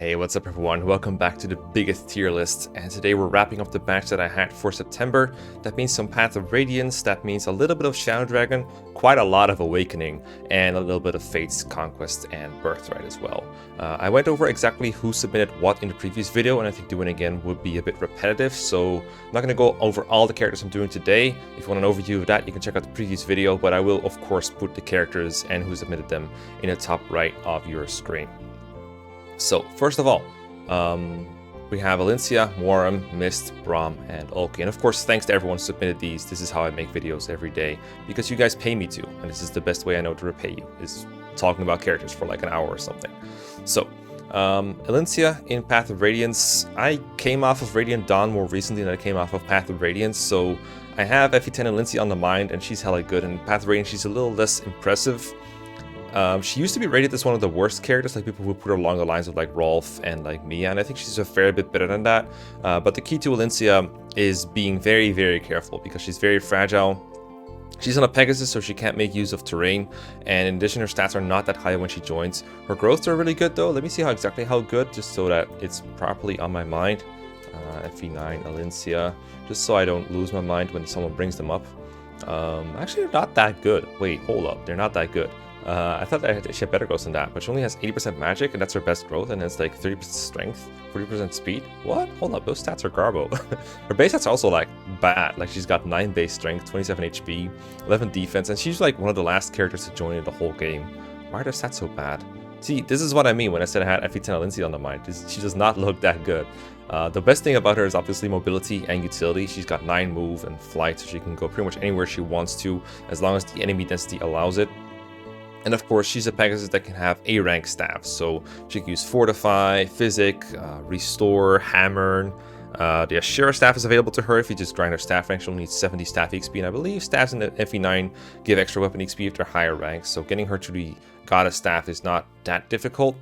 Hey, what's up everyone? Welcome back to the biggest tier list, and today we're wrapping up the batch that I had for September. That means some Path of Radiance, that means a little bit of Shadow Dragon, quite a lot of Awakening, and a little bit of Fate's Conquest and Birthright as well. I went over exactly who submitted what in the previous video, and I think doing it again would be a bit repetitive, so I'm not going to go over all the characters I'm doing today. If you want an overview of that, you can check out the previous video, but I will of course put the characters and who submitted them in the top right of your screen. So, first of all, we have Lucia, Warren, Mist, Braum, and Ulki. And of course, thanks to everyone who submitted these. This is how I make videos every day, because you guys pay me to, and this is the best way I know to repay you, is talking about characters for like an hour or something. So, Lucia in Path of Radiance. I came off of Radiant Dawn more recently than I came off of Path of Radiance, so I have FE10 and Lucia on the mind, and she's hella good. And Path of Radiance, she's a little less impressive. She used to be rated as one of the worst characters, like people who put her along the lines of like Rolf and like Mia, and I think she's a fair bit better than that. But the key to Lucia is being very, very careful, because she's very fragile. She's on a Pegasus, so she can't make use of terrain, and in addition, her stats are not that high when she joins. Her growths are really good though. Let me see exactly how good, just so that it's properly on my mind. FE9, Lucia, just so I don't lose my mind when someone brings them up. Actually, they're not that good. Wait, hold up, they're not that good. I thought that she had better growth than that, but she only has 80% magic, and that's her best growth, and it's like 30% strength, 40% speed. What? Hold up, those stats are garbo. Her base stats are also like bad. Like, she's got 9 base strength, 27 HP, 11 defense, and she's like one of the last characters to join in the whole game. Why are her stats so bad? See, this is what I mean when I said I had FE10 Lucia on the mind. She does not look that good. The best thing about her is obviously mobility and utility. She's got 9 move and flight, so she can go pretty much anywhere she wants to, as long as the enemy density allows it. And of course, she's a Pegasus that can have A-rank staffs, so she can use Fortify, Physic, Restore, Hammer. The Ashura staff is available to her if you just grind her staff rank. She'll need 70 staff XP, and I believe staffs in the FE9 give extra weapon XP if they're higher ranks, so getting her to the Goddess staff is not that difficult.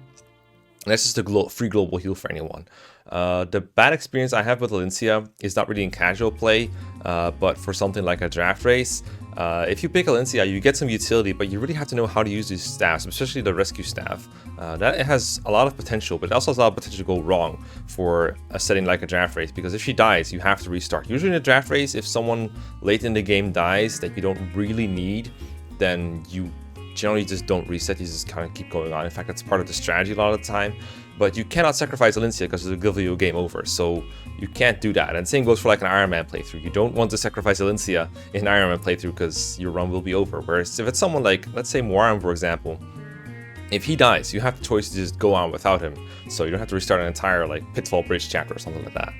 And that's just a free global heal for anyone. The bad experience I have with Lucia is not really in casual play, but for something like a draft race. If you pick Lucia, you get some utility, but you really have to know how to use these staffs, especially the rescue staff. That has a lot of potential, but it also has a lot of potential to go wrong for a setting like a draft race, because if she dies, you have to restart. Usually in a draft race, if someone late in the game dies that you don't really need, then you generally just don't reset, you just kind of keep going on. In fact, that's part of the strategy a lot of the time. But you cannot sacrifice Lucia because it'll give you a game over, so you can't do that. And same goes for like an Iron Man playthrough. You don't want to sacrifice Lucia in an Iron Man playthrough because your run will be over. Whereas if it's someone like, let's say Warren, for example, if he dies, you have the choice to just go on without him. So you don't have to restart an entire like Pitfall Bridge chapter or something like that.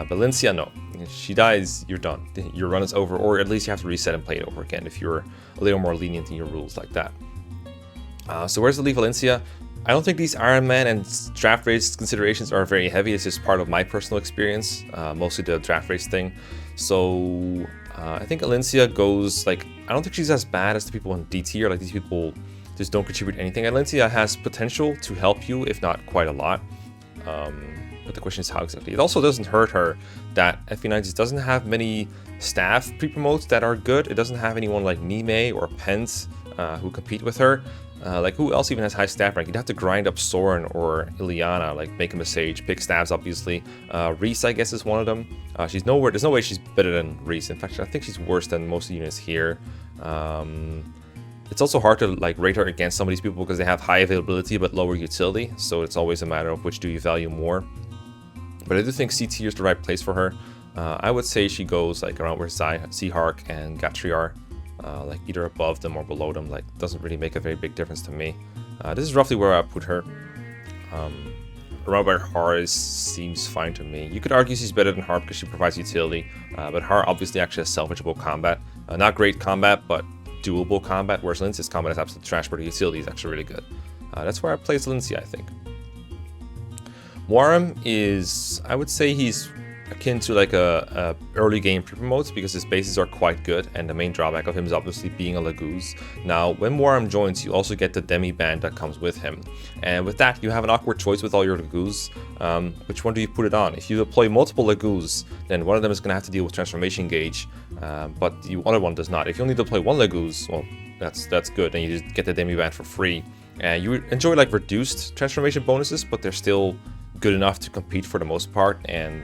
But Lucia, no. If she dies, you're done. Your run is over, or at least you have to reset and play it over again if you're a little more lenient in your rules like that. So where's the leave Lucia? I don't think these Iron Man and draft race considerations are very heavy. It's just part of my personal experience, mostly the draft race thing. So I think Lucia goes, like, I don't think she's as bad as the people in D tier. Like, these people just don't contribute anything. And Lucia has potential to help you, if not quite a lot. But the question is how exactly. It also doesn't hurt her that FE9 just doesn't have many staff pre-promotes that are good. It doesn't have anyone like Nime or Pence who compete with her. Like, who else even has high staff rank? You'd have to grind up Soren or Ileana, like make him a sage, pick stabs obviously. Reese, I guess, is one of them. She's nowhere, there's no way she's better than Reese. In fact, I think she's worse than most of the units here. It's also hard to like rate her against some of these people because they have high availability but lower utility, so it's always a matter of which do you value more. But I do think C tier is the right place for her. I would say she goes like around where Seahark and Gatriar. Like either above them or below them, like doesn't really make a very big difference to me. This is roughly where I put her. Around where Har seems fine to me. You could argue she's better than Har because she provides utility, but Har obviously actually has salvageable combat. Not great combat, but doable combat, whereas Lucia's combat is absolute trash, but the utility is actually really good. That's where I place Lucia, I think. Warren is, I would say he's akin to like a early game pre-promotes because his bases are quite good, and the main drawback of him is obviously being a Laguz. Now, when Warren joins, you also get the demi band that comes with him, and with that you have an awkward choice with all your Laguz. Which one do you put it on? If you deploy multiple Laguz, then one of them is going to have to deal with transformation gauge, but the other one does not. If you only deploy one Laguz, well, that's good, and you just get the demi band for free, and you enjoy like reduced transformation bonuses, but they're still good enough to compete for the most part, and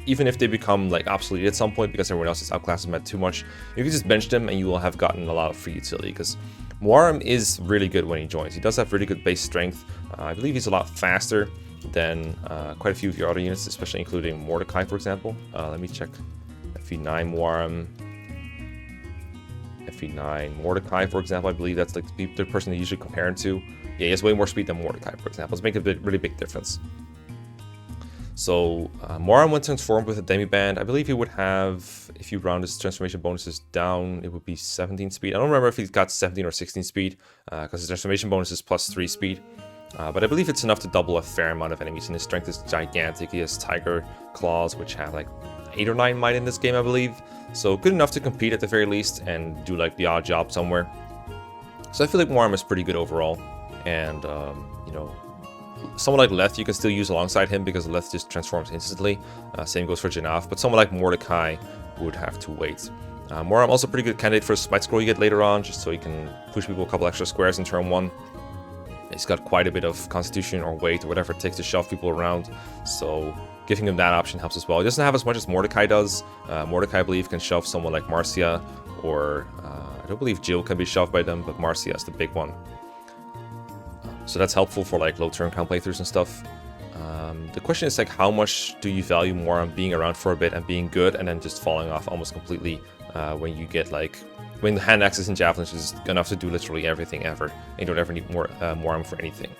even if they become like obsolete at some point because everyone else is outclassing them too much, you can just bench them and you will have gotten a lot of free utility, because Braum is really good when he joins. He does have really good base strength. I believe he's a lot faster than quite a few of your other units, especially including Mordecai, for example. Let me check. FE9 Braum, FE9 Mordecai, for example. I believe that's like the person they usually compare him to. Yeah, he has way more speed than Mordecai, for example. It's making a really big difference. So Braum, when transformed with a Demiband, I believe he would have, if you round his transformation bonuses down, it would be 17 speed. I don't remember if he's got 17 or 16 speed, because his transformation bonus is plus 3 speed. But I believe it's enough to double a fair amount of enemies, and his strength is gigantic. He has Tiger Claws, which have like 8 or 9 might in this game, I believe. So good enough to compete at the very least, and do like the odd job somewhere. So I feel like Braum is pretty good overall, and you know, someone like Leth you can still use alongside him because Leth just transforms instantly. Same goes for Janaf, but someone like Mordecai would have to wait. Braum also a pretty good candidate for a Smite Scroll you get later on, just so he can push people a couple extra squares in turn 1. He's got quite a bit of constitution or weight or whatever it takes to shove people around, so giving him that option helps as well. He doesn't have as much as Mordecai does. Mordecai, I believe, can shove someone like Marcia, or I don't believe Jill can be shoved by them, but Marcia is the big one. So that's helpful for like low turn count playthroughs and stuff. The question is like, how much do you value more on being around for a bit and being good, and then just falling off almost completely when you get like, when the hand axes and javelins is enough to do literally everything ever, and you don't ever need more arm for anything.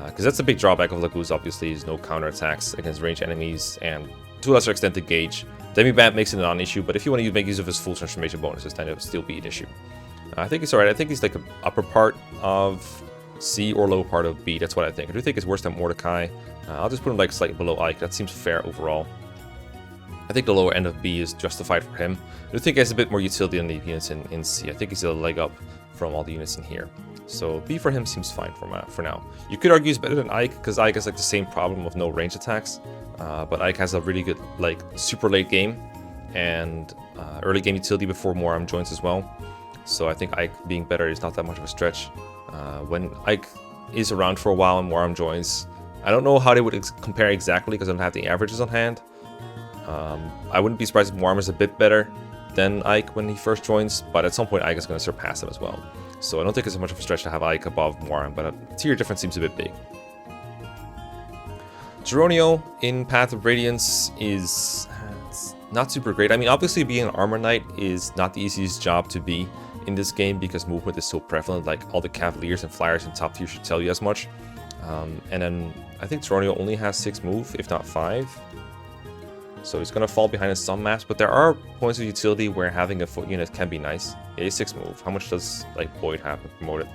Because that's a big drawback of Laguz, obviously, is no counter attacks against ranged enemies, and to a lesser extent the gauge. Demiband makes it a non-issue, but if you want to make use of his full transformation bonuses, then it would still be an issue. I think it's alright. I think he's like an upper part of C or low part of B. That's what I think. I do think it's worse than Mordecai. I'll just put him like slightly below Ike. That seems fair overall. I think the lower end of B is justified for him. I do think he has a bit more utility than the units in C. I think he's a leg up from all the units in here. So B for him seems fine for now. You could argue he's better than Ike, because Ike has like the same problem of no range attacks. But Ike has a really good like super late game and early game utility before Braum joins as well. So I think Ike being better is not that much of a stretch. When Ike is around for a while and Braum joins, I don't know how they would compare exactly because I don't have the averages on hand. I wouldn't be surprised if Braum is a bit better than Ike when he first joins, but at some point Ike is going to surpass him as well. So I don't think it's much of a stretch to have Ike above Braum, but a tier difference seems a bit big. Geronio in Path of Radiance is not super great. I mean, obviously being an Armor Knight is not the easiest job to be in this game because movement is so prevalent. Like all the Cavaliers and Flyers in top tier should tell you as much. And then I think Geronio only has 6 move, if not 5. So he's going to fall behind in some maps, but there are points of utility where having a foot unit can be nice. Yeah, he's 6 move. How much does like Boyd have promoted?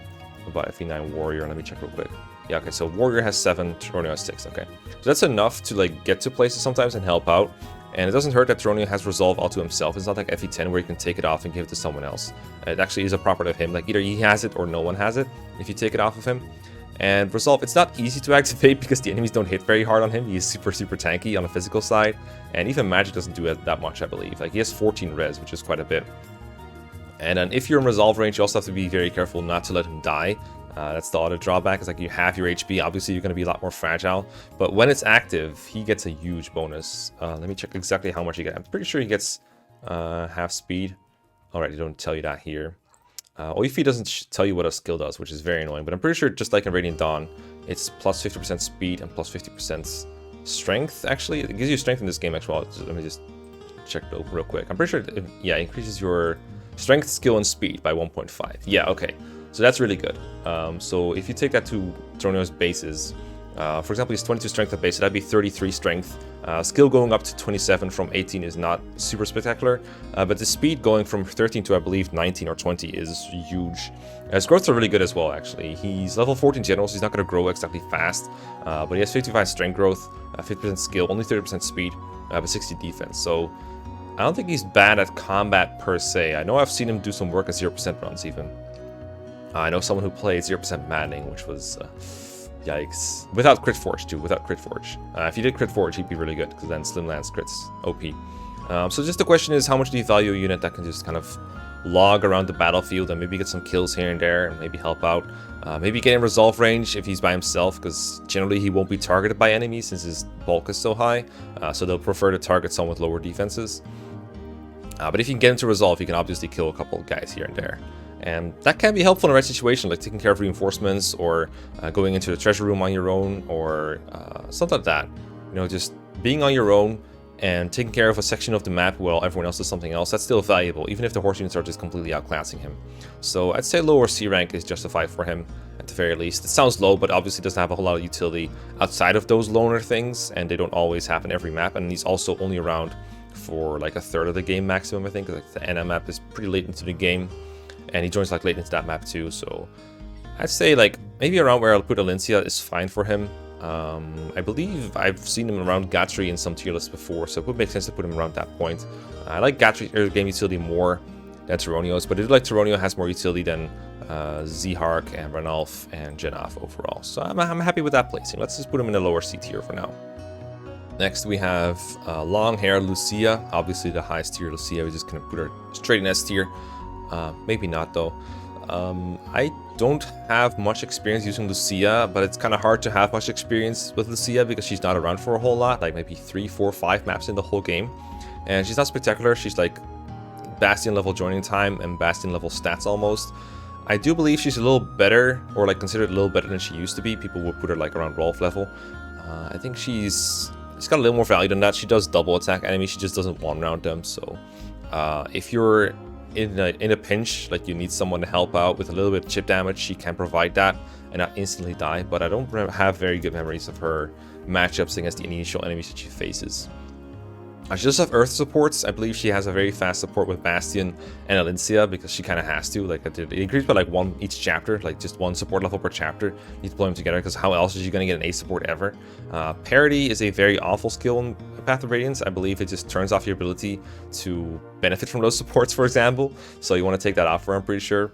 About FE9 Warrior? Let me check real quick. Yeah, okay, so Warrior has 7, Geronio has 6, okay. So that's enough to like get to places sometimes and help out. And it doesn't hurt that Geronio has Resolve all to himself. It's not like FE10 where you can take it off and give it to someone else. It actually is a property of him. Like either he has it or no one has it if you take it off of him. And Resolve, it's not easy to activate because the enemies don't hit very hard on him. He's super tanky on the physical side. And even magic doesn't do it that much, I believe. Like he has 14 res, which is quite a bit. And then if you're in Resolve range, you also have to be very careful not to let him die. That's the other drawback. It's like you have your HP. Obviously, you're going to be a lot more fragile. But when it's active, he gets a huge bonus. Let me check exactly how much he gets. I'm pretty sure he gets half speed. Alright, they don't tell you that here. OEF doesn't tell you what a skill does, which is very annoying. But I'm pretty sure, just like in Radiant Dawn, it's plus 50% speed and plus 50% strength, actually. It gives you strength in this game, actually. Let me just check real quick. I'm pretty sure, it increases your strength, skill, and speed by 1.5. Yeah, okay. So that's really good. So if you take that to Geronio's bases, for example, he's 22 strength at base, so that'd be 33 strength. Skill going up to 27 from 18 is not super spectacular, but the speed going from 13 to, I believe, 19 or 20 is huge. His growths are really good as well, actually. He's level 14 general, so he's not going to grow exactly fast, but he has 55 strength growth, 50% skill, only 30% speed, but 60 defense. So I don't think he's bad at combat per se. I know I've seen him do some work at 0% runs even. I know someone who played 0% Maddening, which was yikes. Without Crit Forge too, without Crit Forge. If you did Crit Forge, he'd be really good, because then Slim Lance crits OP. So just the question is, how much do you value a unit that can just kind of log around the battlefield and maybe get some kills here and there and maybe help out. Maybe get in resolve range if he's by himself, because generally he won't be targeted by enemies since his bulk is so high. So they'll prefer to target someone with lower defenses. But if you can get into resolve, you can obviously kill a couple of guys here and there. And that can be helpful in the right situation, like taking care of reinforcements or going into the treasure room on your own, or something like that. You know, just being on your own and taking care of a section of the map while everyone else does something else, that's still valuable, even if the horse units are just completely outclassing him. So I'd say lower C rank is justified for him, at the very least. It sounds low, but obviously doesn't have a whole lot of utility outside of those loner things, and they don't always happen every map, and he's also only around for like a third of the game maximum, I think. Like the NM map is pretty late into the game, and he joins like late into that map too, so I'd say like maybe around where I'll put Alincia is fine for him. I believe I've seen him around Gatry in some tier lists before, so it would make sense to put him around that point. I like Gatry early game utility more than Geronio's, but I do like Geronio has more utility than Zhark and Ranulf and Janaf overall. So I'm happy with that placing. Let's just put him in the lower C tier for now. Next we have long hair Lucia, obviously the highest tier Lucia. We're just gonna put her straight in S tier. Maybe not though. I don't have much experience using Lucia, but it's kind of hard to have much experience with Lucia because she's not around for a whole lot, like maybe 3, 4, 5 maps in the whole game. And she's not spectacular. She's like Bastion level joining time and Bastion level stats almost. I do believe she's a little better, or like considered a little better than she used to be. People would put her like around Rolf level. I think she's got a little more value than that. She does double attack enemies, she just doesn't one round them. So if you're in a pinch, like you need someone to help out with a little bit of chip damage, she can provide that and not instantly die. But I don't have very good memories of her matchups against the initial enemies that she faces. She does have earth supports. I believe she has a very fast support with Bastion and Alincia because she kind of has to. Like it increases by like 1 each chapter, like just 1 support level per chapter. You need to play them together because how else is she going to get an A support ever? Parity is a very awful skill in Path of Radiance. I believe it just turns off your ability to benefit from those supports, for example. So you want to take that off for her, I'm pretty sure.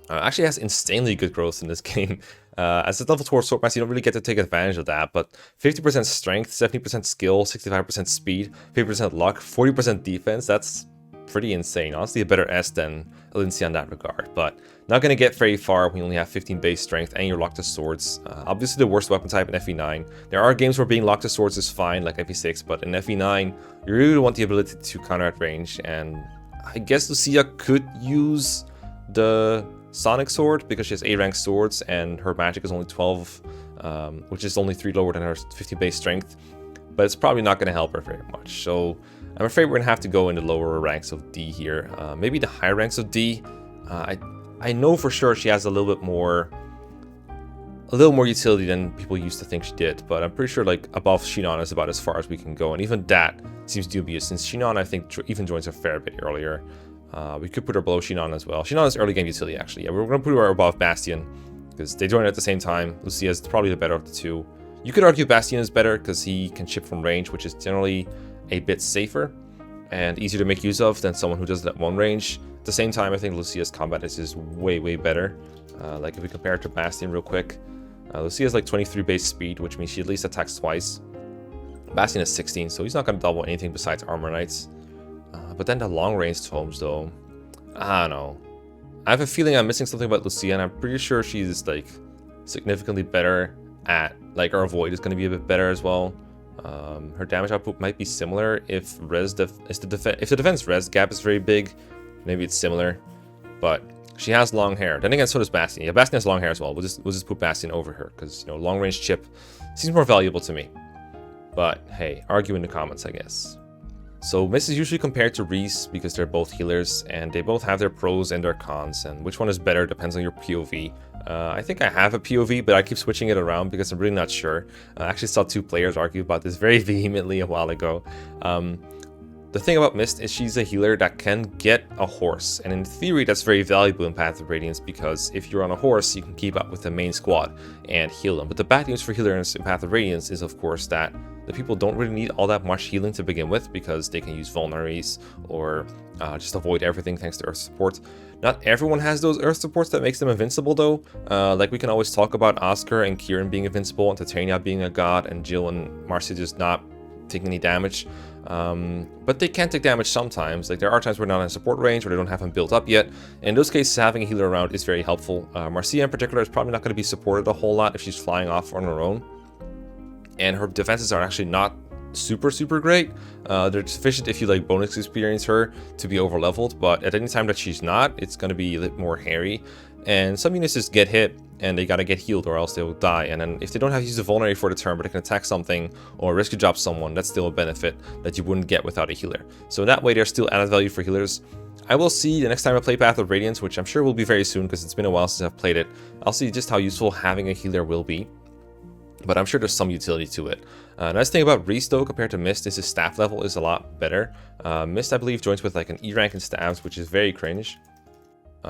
Actually has insanely good growth in this game. As a level 4 swordmaster, you don't really get to take advantage of that, but 50% strength, 70% skill, 65% speed, 50% luck, 40% defense, that's pretty insane. Honestly, a better S than Alincia in that regard, but not going to get very far when you only have 15 base strength and you're locked to swords. Obviously the worst weapon type in FE9. There are games where being locked to swords is fine, like FE6, but in FE9, you really want the ability to counter at range, and I guess Lucia could use the Sonic Sword because she has A rank swords and her magic is only 12, which is only 3 lower than her 15 base strength, but it's probably not going to help her very much. So I'm afraid we're going to have to go in the lower ranks of D here. Maybe the higher ranks of D. I know for sure she has a little more utility than people used to think she did, but I'm pretty sure like above Shinon is about as far as we can go, and even that seems dubious since Shinon I think even joins a fair bit earlier. We could put her below Shinon as well. Shinon is early game utility actually. Yeah, we're going to put her above Bastion because they join at the same time. Lucia is probably the better of the two. You could argue Bastion is better because he can chip from range, which is generally a bit safer and easier to make use of than someone who does it at 1 range. At the same time, I think Lucia's combat is way, way better. Like if we compare it to Bastion real quick, Lucia has like 23 base speed, which means she at least attacks twice. Bastion is 16, so he's not going to double anything besides Armor Knights. But then the long range tomes though, I don't know. I have a feeling I'm missing something about Lucia, and I'm pretty sure she's like significantly better at, like, her avoid is going to be a bit better as well. Her damage output might be similar if the defense res gap is very big. Maybe it's similar, but she has long hair. Then again, so does Bastion. Yeah, Bastion has long hair as well. We'll just put Bastion over her because, you know, long range chip seems more valuable to me. But hey, argue in the comments, I guess. So Miss is usually compared to Reese because they're both healers and they both have their pros and their cons, and which one is better depends on your POV. I think I have a POV, but I keep switching it around because I'm really not sure. I actually saw 2 players argue about this very vehemently a while ago. The thing about Mist is she's a healer that can get a horse, and in theory that's very valuable in Path of Radiance because if you're on a horse you can keep up with the main squad and heal them. But the bad news for healers in Path of Radiance is of course that the people don't really need all that much healing to begin with because they can use vulneraries or just avoid everything thanks to earth support. Not everyone has those earth supports that makes them invincible though. Like we can always talk about Oscar and Kieran being invincible and Titania being a god and Jill and Marcia just not taking any damage. But they can take damage sometimes. Like there are times where they're not in support range or they don't have them built up yet. In those cases, having a healer around is very helpful. Marcia in particular is probably not going to be supported a whole lot if she's flying off on her own. And her defenses are actually not super great. They're sufficient if you like bonus experience her to be over leveled, but at any time that she's not, it's going to be a little more hairy. And some units just get hit and they gotta get healed or else they will die. And then if they don't have to use a vulnerary for the turn, but they can attack something or rescue drop someone, that's still a benefit that you wouldn't get without a healer. So that way there's still added value for healers. I will see the next time I play Path of Radiance, which I'm sure will be very soon because it's been a while since I've played it. I'll see just how useful having a healer will be. But I'm sure there's some utility to it. Nice thing about Reese though, compared to Mist, is his staff level is a lot better. Mist, I believe, joins with like an E rank in staffs, which is very cringe.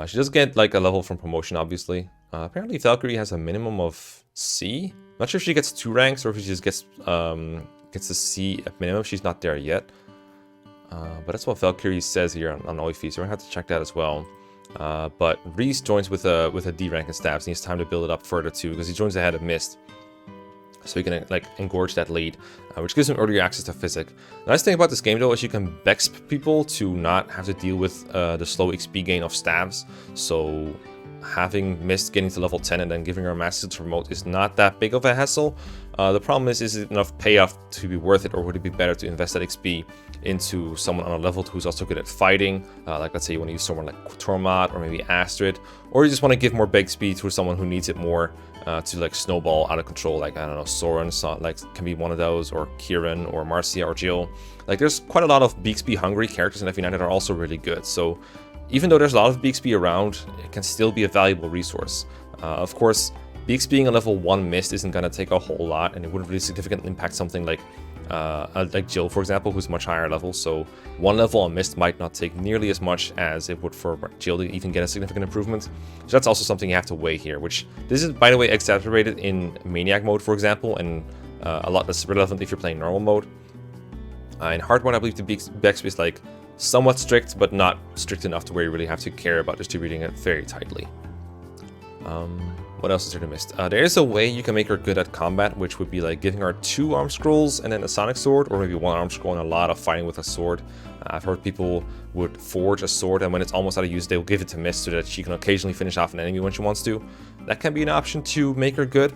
She does get like a level from promotion, obviously. Apparently Valkyrie has a minimum of C. Not sure if she gets 2 ranks or if she just gets a C at minimum. She's not there yet. But that's what Valkyrie says here on Oifi, so we're gonna have to check that as well. But Reese joins with a D rank in staffs. He needs time to build it up further too, because he joins ahead of Mist. So he can like engorge that lead, which gives him earlier access to Physic. The nice thing about this game though is you can Bexp people to not have to deal with the slow XP gain of staves. So having Mist getting to level 10 and then giving her a master to promote is not that big of a hassle. The problem is it enough payoff to be worth it, or would it be better to invest that XP into someone on a level who's also good at fighting? Like let's say you want to use someone like Tormod or maybe Astrid, or you just want to give more big speed to someone who needs it more to like snowball out of control, like I don't know, Soren, like can be one of those, or Kieran or Marcia or Jill. Like there's quite a lot of Bixby hungry characters in FE9 that are also really good. So even though there's a lot of Bixby around, it can still be a valuable resource. Of course, Beaks being a level 1 Mist isn't going to take a whole lot, and it wouldn't really significantly impact something like Jill, for example, who's much higher level. So 1 level on Mist might not take nearly as much as it would for Jill to even get a significant improvement. So that's also something you have to weigh here, which this is, by the way, exacerbated in Maniac mode, for example, and a lot less relevant if you're playing normal mode. In hard mode, I believe the Bexp is like somewhat strict, but not strict enough to where you really have to care about distributing it very tightly. What else is there to miss? There is a way you can make her good at combat, which would be like giving her 2 arm scrolls and then a sonic sword, or maybe 1 arm scroll and a lot of fighting with a sword. I've heard people would forge a sword, and when it's almost out of use, they'll give it to Mist so that she can occasionally finish off an enemy when she wants to. That can be an option to make her good.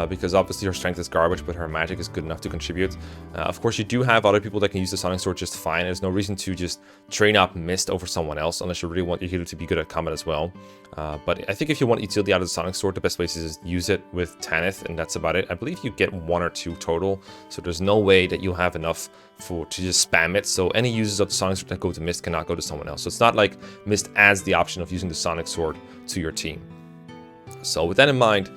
Because obviously her strength is garbage, but her magic is good enough to contribute. Of course, you do have other people that can use the Sonic Sword just fine. There's no reason to just train up Mist over someone else, unless you really want your healer to be good at combat as well. But I think if you want utility out of the Sonic Sword, the best way is to just use it with Tanith, and that's about it. I believe you get 1 or 2 total, so there's no way that you'll have enough to just spam it. So any uses of the Sonic Sword that go to Mist cannot go to someone else. So it's not like Mist adds the option of using the Sonic Sword to your team. So with that in mind,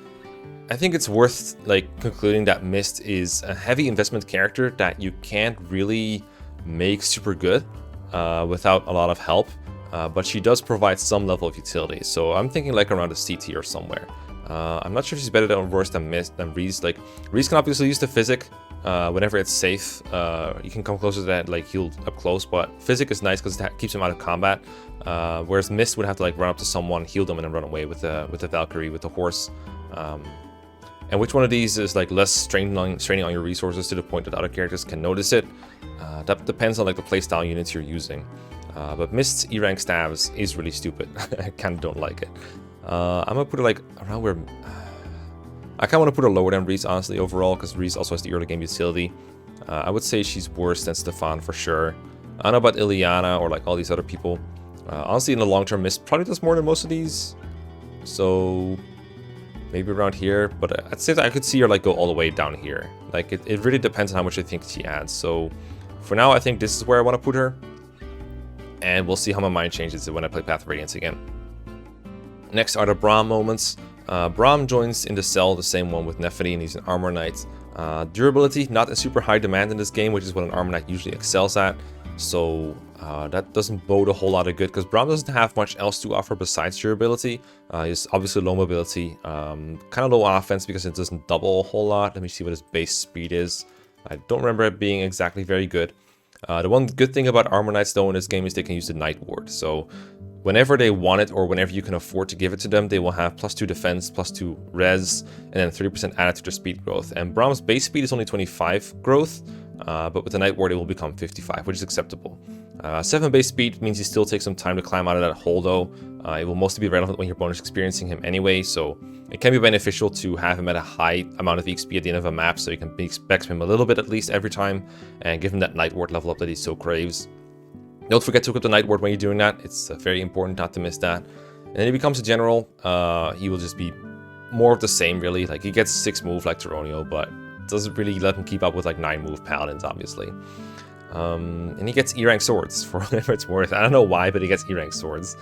I think it's worth like concluding that Mist is a heavy investment character that you can't really make super good without a lot of help, but she does provide some level of utility. So I'm thinking like around a C tier somewhere. I'm not sure if she's better or worse than Reese. Like Reese can obviously use the Physic whenever it's safe. You can come closer to that, like heal up close, but Physic is nice because it keeps him out of combat. Whereas Mist would have to like run up to someone, heal them, and then run away with the Valkyrie, with the horse. And which one of these is like less straining on your resources to the point that other characters can notice it? That depends on like the playstyle units you're using. But Mist's E rank staves is really stupid. I kind of don't like it. I'm gonna put it like around where I kind of want to put her lower than Reese, honestly, overall, because Reese also has the early game utility. I would say she's worse than Stefan for sure. I don't know about Ileana or like all these other people. Honestly, in the long term, Mist probably does more than most of these. So maybe around here, but I'd say that I could see her like go all the way down here. Like it really depends on how much I think she adds. So for now, I think this is where I want to put her, and we'll see how my mind changes when I play Path of Radiance again. Next are the Braum moments. Braum joins in the cell, the same one with Nephite, and he's an Armor Knight. Durability, not a super high demand in this game, which is what an Armor Knight usually excels at. So that doesn't bode a whole lot of good, because Braum doesn't have much else to offer besides durability. He's obviously low mobility, kind of low offense because it doesn't double a whole lot. Let me see what his base speed is. I don't remember it being exactly very good. The one good thing about Armor Knights though in this game is they can use the Night Ward. So whenever they want it, or whenever you can afford to give it to them, they will have +2 defense, +2 res, and then 30% added to their speed growth. And Braum's base speed is only 25 growth, but with the Night Ward it will become 55, which is acceptable. 7 base speed means he still takes some time to climb out of that hole though. It will mostly be relevant when you're bonus experiencing him anyway, so it can be beneficial to have him at a high amount of EXP at the end of a map, so you can expect him a little bit at least every time, and give him that Night Ward level up that he so craves. Don't forget to equip the Night Ward when you're doing that. It's very important not to miss that. And then he becomes a general. He will just be more of the same, really. Like, he gets 6 move like Geronio, but doesn't really let him keep up with like 9 move paladins, obviously. And he gets E-rank swords for whatever it's worth. I don't know why, but he gets E-rank swords.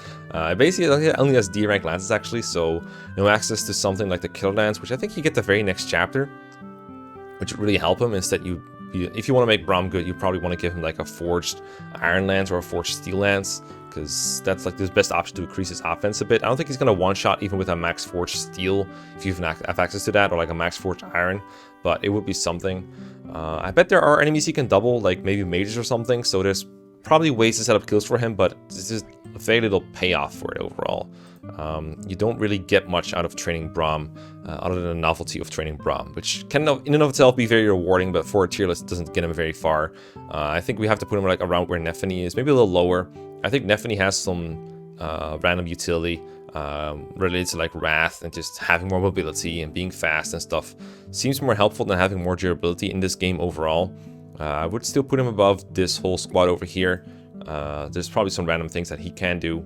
Basically, only has D-rank lances actually, so no access to something like the Killer Lance, which I think you get the very next chapter, which would really help him. Instead, if you want to make Braum good, you probably want to give him like a forged iron lance or a forged steel lance, because that's like the best option to increase his offense a bit. I don't think he's going to one-shot even with a max forged steel if you have access to that, or like a max forged iron, but it would be something. I bet there are enemies he can double, like maybe mages or something, so there's probably ways to set up kills for him, but it's just very little payoff for it overall. You don't really get much out of training Braum, other than the novelty of training Braum, which can in and of itself be very rewarding, but for a tier list it doesn't get him very far. I think we have to put him like around where Nephany is, maybe a little lower. I think Nephany has some random utility related to like Wrath, and just having more mobility and being fast and stuff seems more helpful than having more durability in this game overall. I would still put him above this whole squad over here. There's probably some random things that he can do,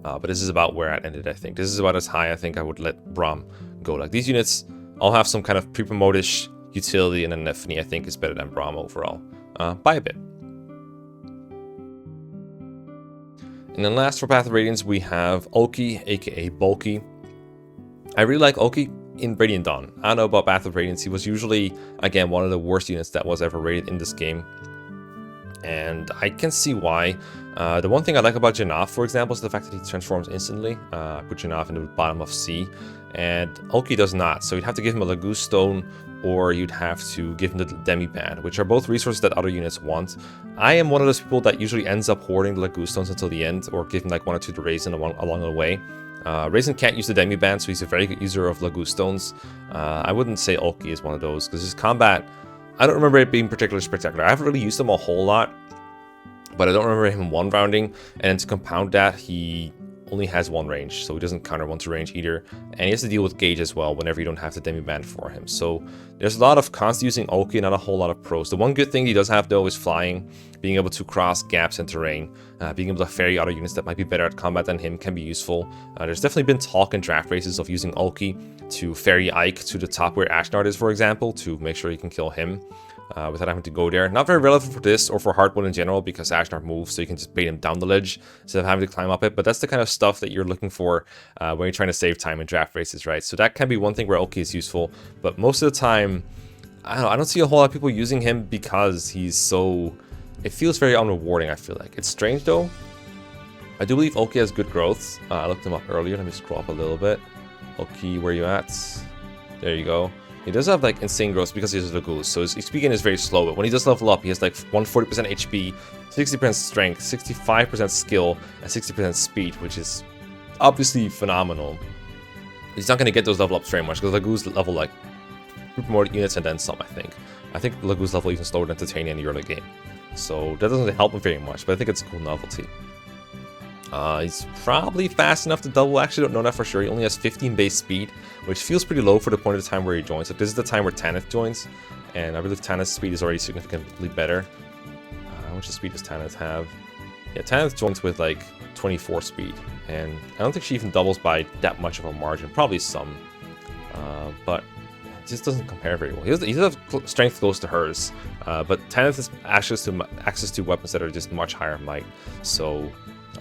but this is about where I ended. I think this is about as high I think I would let Braum go. Like, these units all have some kind of pre-promotish utility, and then Nephany I think is better than Braum overall by a bit. And then last for Path of Radiance, we have Ulki, aka Bulky. I really like Ulki in Radiant Dawn. I don't know about Path of Radiance. He was usually, again, one of the worst units that was ever rated in this game, and I can see why. The one thing I like about Janaf, for example, is the fact that he transforms instantly. I put Janaf in the bottom of C, and Ulki does not. So you'd have to give him a Laguz Stone, or you'd have to give him the Demi-Band, which are both resources that other units want. I am one of those people that usually ends up hoarding the Laguz Stones until the end, or giving like 1 or 2 to Raisin along the way. Raisin can't use the Demi-Band, so he's a very good user of Laguz Stones. I wouldn't say Ulki is one of those, because his combat, I don't remember it being particularly spectacular. I haven't really used him a whole lot, but I don't remember him one-rounding, and to compound that, he only has 1 range, so he doesn't counter 1 to range either, and he has to deal with gauge as well whenever you don't have the Demi-Band for him. So there's a lot of cons using Ulki, not a whole lot of pros. The one good thing he does have though is flying, being able to cross gaps in terrain, being able to ferry other units that might be better at combat than him can be useful. There's definitely been talk in draft races of using Ulki to ferry Ike to the top where Ashnard is, for example, to make sure you can kill him without having to go there. Not very relevant for this or for Heartwood in general, because Ashnard moves, so you can just bait him down the ledge instead of having to climb up it. But that's the kind of stuff that you're looking for when you're trying to save time in draft races, right? So that can be one thing where Ulki is useful, but most of the time, I don't see a whole lot of people using him because he's so... It feels very unrewarding, I feel like. It's strange though. I do believe Ulki has good growth. I looked him up earlier. Let me scroll up a little bit. Ulki, where you at? There you go. He does have like insane growth because he has Laguz, so his XP gain is very slow, but when he does level up, he has like 140% HP, 60% strength, 65% skill, and 60% speed, which is obviously phenomenal. He's not going to get those level ups very much, because Laguz level like promoted units and then some, I think. I think Laguz level even slower than Titania in the early game, so that doesn't help him very much, but I think it's a cool novelty. He's probably fast enough to double. Actually, don't know that for sure. He only has 15 base speed, which feels pretty low for the point of time where he joins. Like, this is the time where Tanith joins, and I believe Tanith's speed is already significantly better. How much speed does Tanith have? Yeah, Tanith joins with like 24 speed, and I don't think she even doubles by that much of a margin. Probably some, but it just doesn't compare very well. He does have strength close to hers, but Tanith has access to weapons that are just much higher might. So.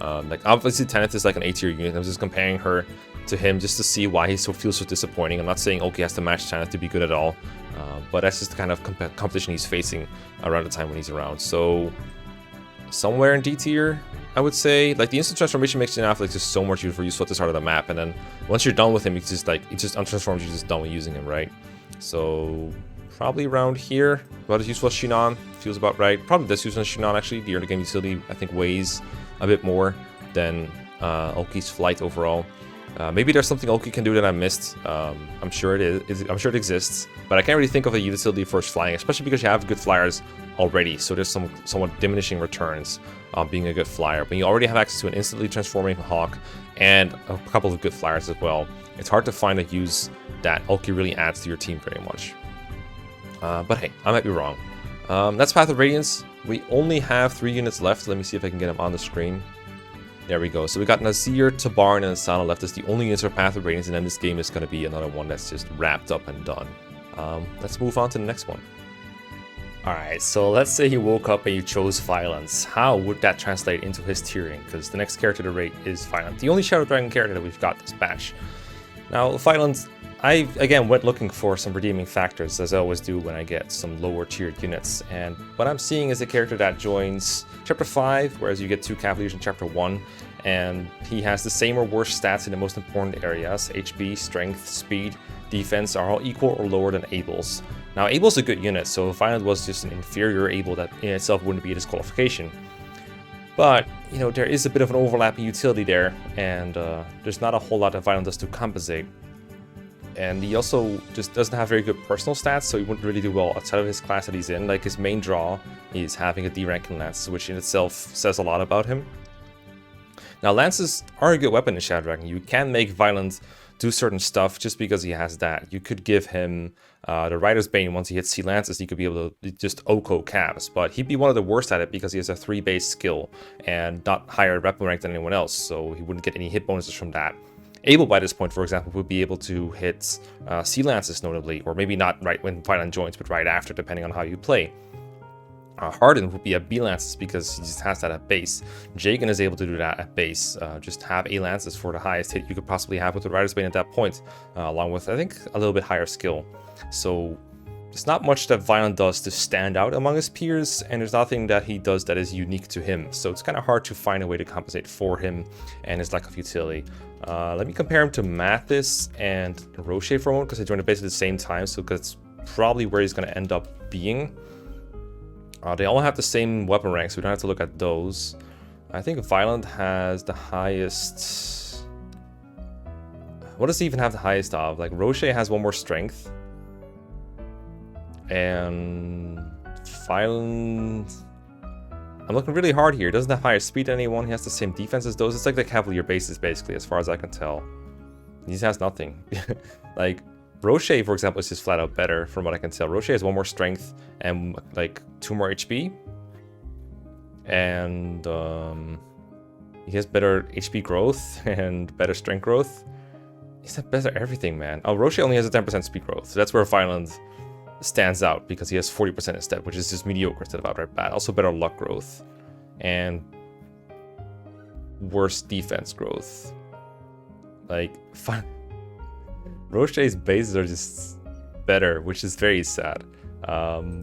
Like, obviously Tanith is like an A tier unit. I'm just comparing her to him just to see why he feels so disappointing. I'm not saying Ulki has to match Tanith to be good at all, but that's just the kind of competition he's facing around the time when he's around. So somewhere in D tier, I would say. Like, the instant transformation makes Janaf like just so much useful at the start of the map, and then once you're done with him, it just untransforms. You're just done with using him, right? So probably around here, about as useful as Shinon, feels about right. Probably less useful as Shinon actually. The early game utility I think weighs a bit more than Ulki's flight overall. Maybe there's something Oki can do that I missed. I'm sure it is. I'm sure it exists, but I can't really think of a utility for flying, especially because you have good flyers already. So there's some somewhat diminishing returns being a good flyer. When you already have access to an instantly transforming hawk and a couple of good flyers as well, it's hard to find a use that Oki really adds to your team very much. But hey, I might be wrong. That's Path of Radiance. We only have 3 units left. Let me see if I can get them on the screen. There we go. So we got Nazir, Tabarn, and Asana left as the only units for Path of Radiance, and then this game is going to be another one that's just wrapped up and done. Let's move on to the next one. Alright, so let's say you woke up and you chose Vylands. How would that translate into his tiering? Because the next character to rate is Vylands, the only Shadow Dragon character that we've got this batch. Now, Vylands, I again went looking for some redeeming factors, as I always do when I get some lower tiered units, and what I'm seeing is a character that joins Chapter 5, whereas you get 2 Cavaliers in Chapter 1, and he has the same or worse stats in the most important areas. HP, Strength, Speed, Defense are all equal or lower than Abel's. Now, Abel's a good unit, so if Vyland was just an inferior Abel, that in itself wouldn't be a disqualification. But, you know, there is a bit of an overlapping utility there, and there's not a whole lot that Vyland does to compensate. And he also just doesn't have very good personal stats, so he wouldn't really do well outside of his class that he's in. Like, his main draw is having a D ranking lance, which in itself says a lot about him. Now, lances are a good weapon in Shadow Dragon. You can make Vyland do certain stuff just because he has that. You could give him the Rider's Bane. Once he hits C lances, he could be able to just Oko cabs, but he'd be one of the worst at it because he has a 3 base skill and not higher weapon rank than anyone else, so he wouldn't get any hit bonuses from that. Abel, by this point, for example, would be able to hit C lances notably, or maybe not right when Vyland joins, but right after, depending on how you play. Harden would be at B lances because he just has that at base. Jagan is able to do that at base. Just have A lances for the highest hit you could possibly have with the Rider's Bane at that point, along with, I think, a little bit higher skill. So there's not much that Vyland does to stand out among his peers, and there's nothing that he does that is unique to him. So it's kind of hard to find a way to compensate for him and his lack of utility. Let me compare him to Mathis and Roche for a moment, because they joined at basically the same time, so that's probably where he's going to end up being. They all have the same weapon rank, so we don't have to look at those. I think Vyland has the highest... What does he even have the highest of? Like, Roche has 1 more strength. And Vyland... I'm looking really hard here. He doesn't have higher speed than anyone. He has the same defense as those. It's like the Cavalier bases, basically, as far as I can tell. He has nothing. Like, Roche, for example, is just flat out better, from what I can tell. Roche has 1 more strength and, like, 2 more HP. And, he has better HP growth and better strength growth. He's got better everything, man. Oh, Roche only has a 10% speed growth. So that's where Vyland stands out, because he has 40% instead, which is just mediocre instead of outright bad. Also better luck growth and worse defense growth. Like, Roche's bases are just better, which is very sad.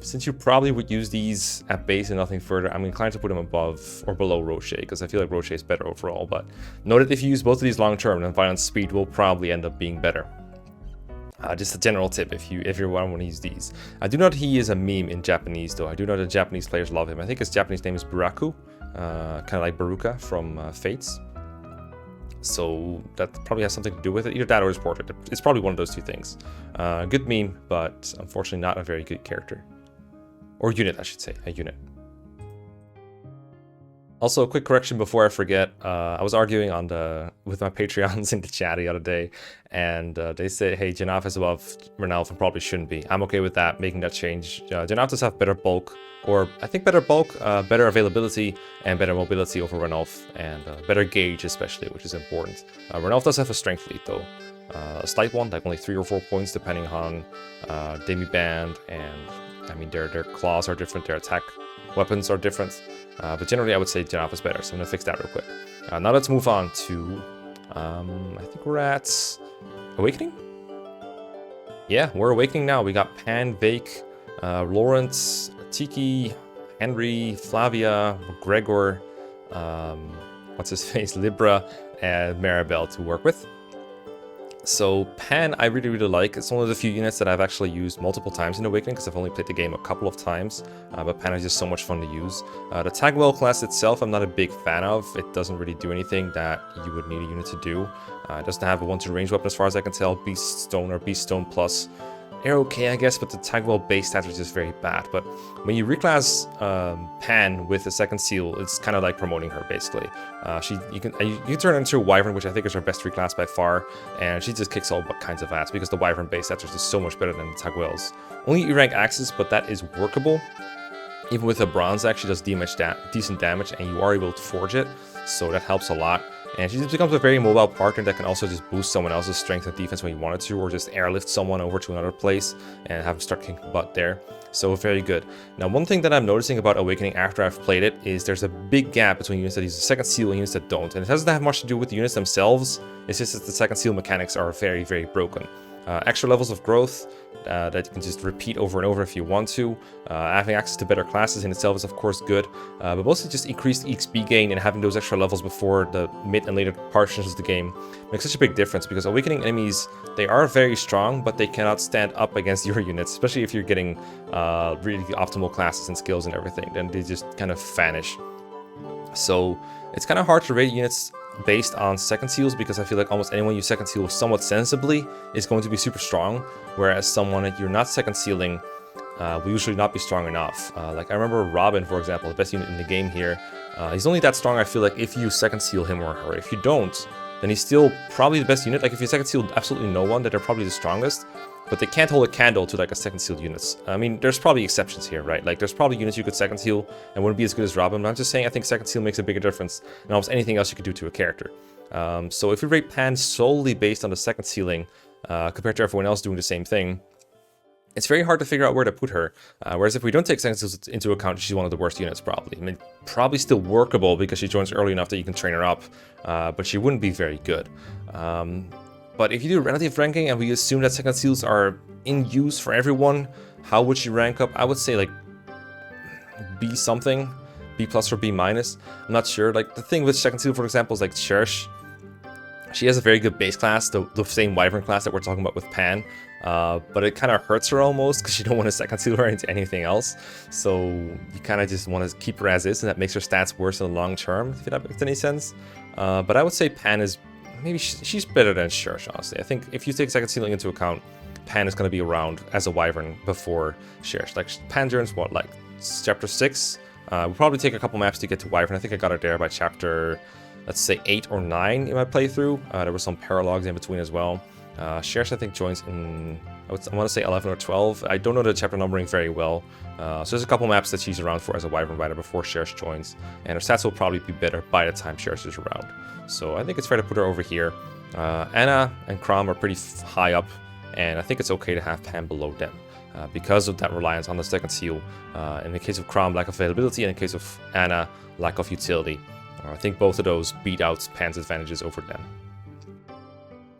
Since you probably would use these at base and nothing further, I'm inclined to put him above or below Roche, because I feel like Roche is better overall. But note that if you use both of these long term, then Vyland's speed will probably end up being better. Just a general tip if you want to use these. I do know that he is a meme in Japanese, though. I do know that Japanese players love him. I think his Japanese name is Buraku, kind of like Baruka from Fates. So that probably has something to do with it. Either that or his portrait. It's probably one of those 2 things. Good meme, but unfortunately not a very good character. Or unit, I should say. A unit. Also, a quick correction before I forget. I was arguing with my Patreons in the chat the other day, and they said, hey, Janaf is above Renelf and probably shouldn't be. I'm okay with that, making that change. Janaf does have better bulk, or I think better bulk, better availability, and better mobility over Renelf, and better gauge especially, which is important. Renelf does have a strength lead, though. A slight one, like only 3 or 4 points, depending on Demi-Band, and I mean, their claws are different, their attack weapons are different. But generally, I would say Janaf is better, so I'm going to fix that real quick. Now let's move on to, I think we're at Awakening? Yeah, we're Awakening now. We got Panvake, Lawrence, Tiki, Henry, Flavia, Gregory, what's his face, Libra, and Marybel to work with. So Pan I really like. It's one of the few units that I've actually used multiple times in Awakening because I've only played the game a couple of times, but Pan is just so much fun to use. The Tagwell class itself I'm not a big fan of. It doesn't really do anything that you would need a unit to do. It doesn't have a 1-2 range weapon as far as I can tell. Beast Stone or Beast Stone Plus. They're okay, I guess, but the Tagwell base stats are just very bad. But when you reclass Pan with the second seal, it's kind of like promoting her, basically. You can turn her into a Wyvern, which I think is her best reclass by far, and she just kicks all kinds of ass, because the Wyvern base stats are just so much better than the Tagwell's. Only E-rank axes, but that is workable. Even with a bronze axe, she does decent damage, and you are able to forge it, so that helps a lot. And she just becomes a very mobile partner that can also just boost someone else's strength and defense when you wanted to, or just airlift someone over to another place and have them start kicking butt there. So very good. Now, one thing that I'm noticing about Awakening after I've played it is there's a big gap between units that use the second seal and units that don't. And it doesn't have much to do with the units themselves, it's just that the second seal mechanics are very broken. Extra levels of growth that you can just repeat over and over if you want to. Having access to better classes in itself is of course good, but mostly just increased XP gain and having those extra levels before the mid and later portions of the game makes such a big difference, because Awakening enemies, they are very strong, but they cannot stand up against your units, especially if you're getting really optimal classes and skills and everything. Then they just kind of vanish. So it's kind of hard to rate units based on second seals, because I feel like almost anyone you second seal somewhat sensibly is going to be super strong, whereas someone that you're not second sealing will usually not be strong enough. Like I remember Robin, for example, the best unit in the game here. He's only that strong, I feel like, if you second seal him or her. If you don't, then he's still probably the best unit. Like if you second seal absolutely no one, then they're probably the strongest. But they can't hold a candle to like a second sealed units. I mean, there's probably exceptions here, right? Like there's probably units you could second seal and wouldn't be as good as Robin. But I'm just saying I think second seal makes a bigger difference than almost anything else you could do to a character. So if you rate Pan solely based on the second sealing compared to everyone else doing the same thing, it's very hard to figure out where to put her. Whereas if we don't take second seals into account, she's one of the worst units probably. I mean, probably still workable because she joins early enough that you can train her up, but she wouldn't be very good. But if you do relative ranking and we assume that second seals are in use for everyone, how would she rank up? I would say like B something, B plus or B minus. I'm not sure. Like the thing with second seal, for example, is like Cherish. She has a very good base class, the same Wyvern class that we're talking about with Pan. But it kind of hurts her almost because you don't want to second seal her into anything else. So you kind of just want to keep her as is, and that makes her stats worse in the long term, if that makes any sense. But I would say Pan is maybe she's better than Cherish, honestly. I think if you take second sealing into account, Pan is going to be around as a Wyvern before Cherish. Like Pan joins what, like chapter 6? We'll probably take a couple maps to get to Wyvern. I think I got it there by chapter, let's say 8 or 9 in my playthrough. There were some paralogs in between as well. Cherish I think joins in, I want to say 11 or 12. I don't know the chapter numbering very well. So there's a couple maps that she's around for as a Wyvern rider before Cherish joins. And her stats will probably be better by the time Cherish is around. So I think it's fair to put her over here. Anna and Crom are pretty high up, and I think it's okay to have Pan below them because of that reliance on the second seal. In the case of Crom, lack of availability, and in the case of Anna, lack of utility. I think both of those beat out Pan's advantages over them.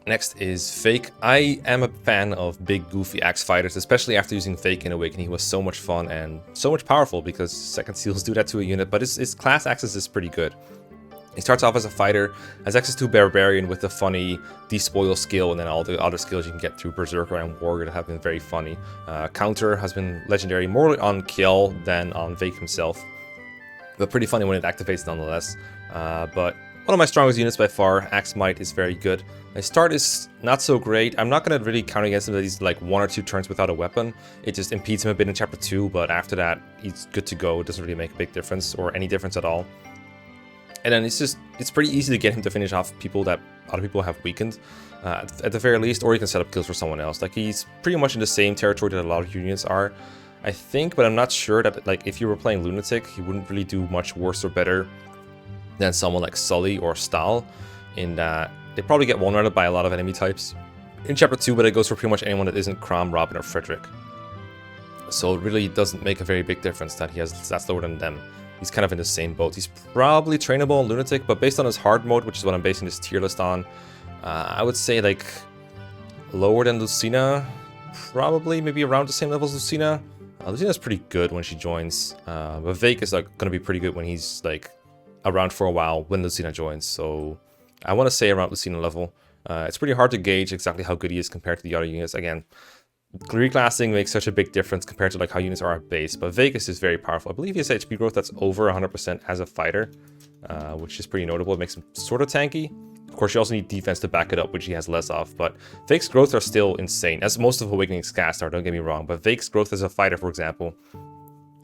Next is Fake. I am a fan of big goofy axe fighters, especially after using Fake in Awakening. He was so much fun and so much powerful because second seals do that to a unit, but his class axis is pretty good. He starts off as a fighter, has access to Barbarian with the funny Despoil skill, and then all the other skills you can get through Berserker and Warrior that have been very funny. Counter has been legendary, more on kill than on Vake himself, but pretty funny when it activates nonetheless. But one of my strongest units by far, Axe Might, is very good. His start is not so great. I'm not going to really count against him that he's like 1 or 2 turns without a weapon. It just impedes him a bit in chapter 2, but after that, he's good to go. It doesn't really make a big difference, or any difference at all. And then it's pretty easy to get him to finish off people that other people have weakened, at the very least, or you can set up kills for someone else. Like, he's pretty much in the same territory that a lot of units are, I think, but I'm not sure that, like, if you were playing Lunatic, he wouldn't really do much worse or better than someone like Sully or Stahl, in that they probably get one-rated by a lot of enemy types in chapter 2, but it goes for pretty much anyone that isn't Crom, Robin, or Frederick. So it really doesn't make a very big difference that he has stats lower than them. He's kind of in the same boat. He's probably trainable in Lunatic, but based on his hard mode, which is what I'm basing this tier list on, I would say like lower than Lucina, probably, maybe around the same level as Lucina. Lucina's pretty good when she joins, but Vake is like going to be pretty good when he's like around for a while when Lucina joins. So I want to say around Lucina level. It's pretty hard to gauge exactly how good he is compared to the other units. Again, reclassing makes such a big difference compared to like how units are at base, but Vegas is very powerful. I believe he has HP growth that's over 100% as a fighter, which is pretty notable. It makes him sort of tanky. Of course, you also need defense to back it up, which he has less of, but Vake's growth are still insane, as most of Awakening's cast are, don't get me wrong, but Vake's growth as a fighter, for example,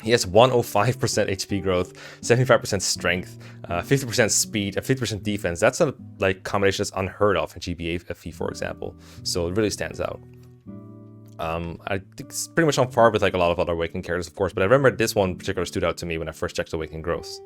he has 105% HP growth, 75% strength, 50% speed, and 50% defense. That's a like combination that's unheard of in GBA FE, for example, so it really stands out. I think it's pretty much on par with like a lot of other Awakening characters, of course, but I remember this one in particular stood out to me when I first checked Awakening growth.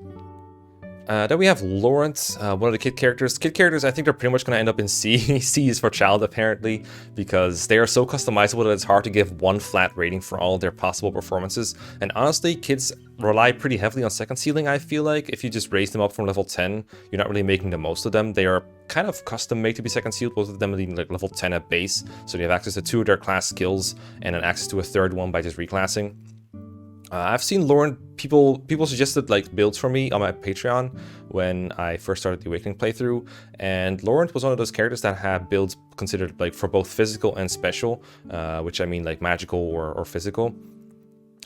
Then we have Laurent, one of the kid characters. Kid characters, I think they're pretty much going to end up in C. C is for child, apparently, because they are so customizable that it's hard to give one flat rating for all their possible performances. And honestly, kids rely pretty heavily on second ceiling, I feel like. If you just raise them up from level 10, you're not really making the most of them. They are kind of custom made to be second sealed, both of them being like level 10 at base. So you have access to 2 of their class skills and then access to a third one by just reclassing. I've seen Laurent, people suggested like builds for me on my Patreon when I first started the Awakening playthrough, and Laurent was one of those characters that had builds considered like for both physical and special, which I mean like magical or physical.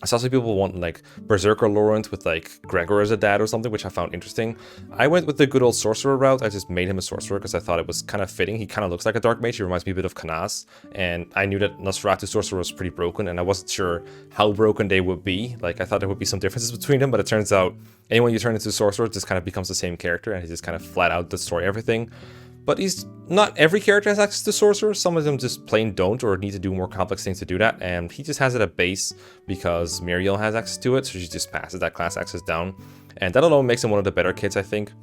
I saw some people want like Berserker Laurent with like Gregory as a dad or something, which I found interesting. I went with the good old Sorcerer route. I just made him a Sorcerer because I thought it was kind of fitting. He kind of looks like a Dark Mage. He reminds me a bit of Kanas. And I knew that Nosferatu Sorcerer was pretty broken, and I wasn't sure how broken they would be. Like, I thought there would be some differences between them, but it turns out anyone you turn into Sorcerer just kind of becomes the same character, and he just kind of flat out destroy everything. But not every character has access to Sorcerer. Some of them just plain don't or need to do more complex things to do that. And he just has it at base because Marybel has access to it. So she just passes that class access down. And that alone makes him one of the better kids, I think.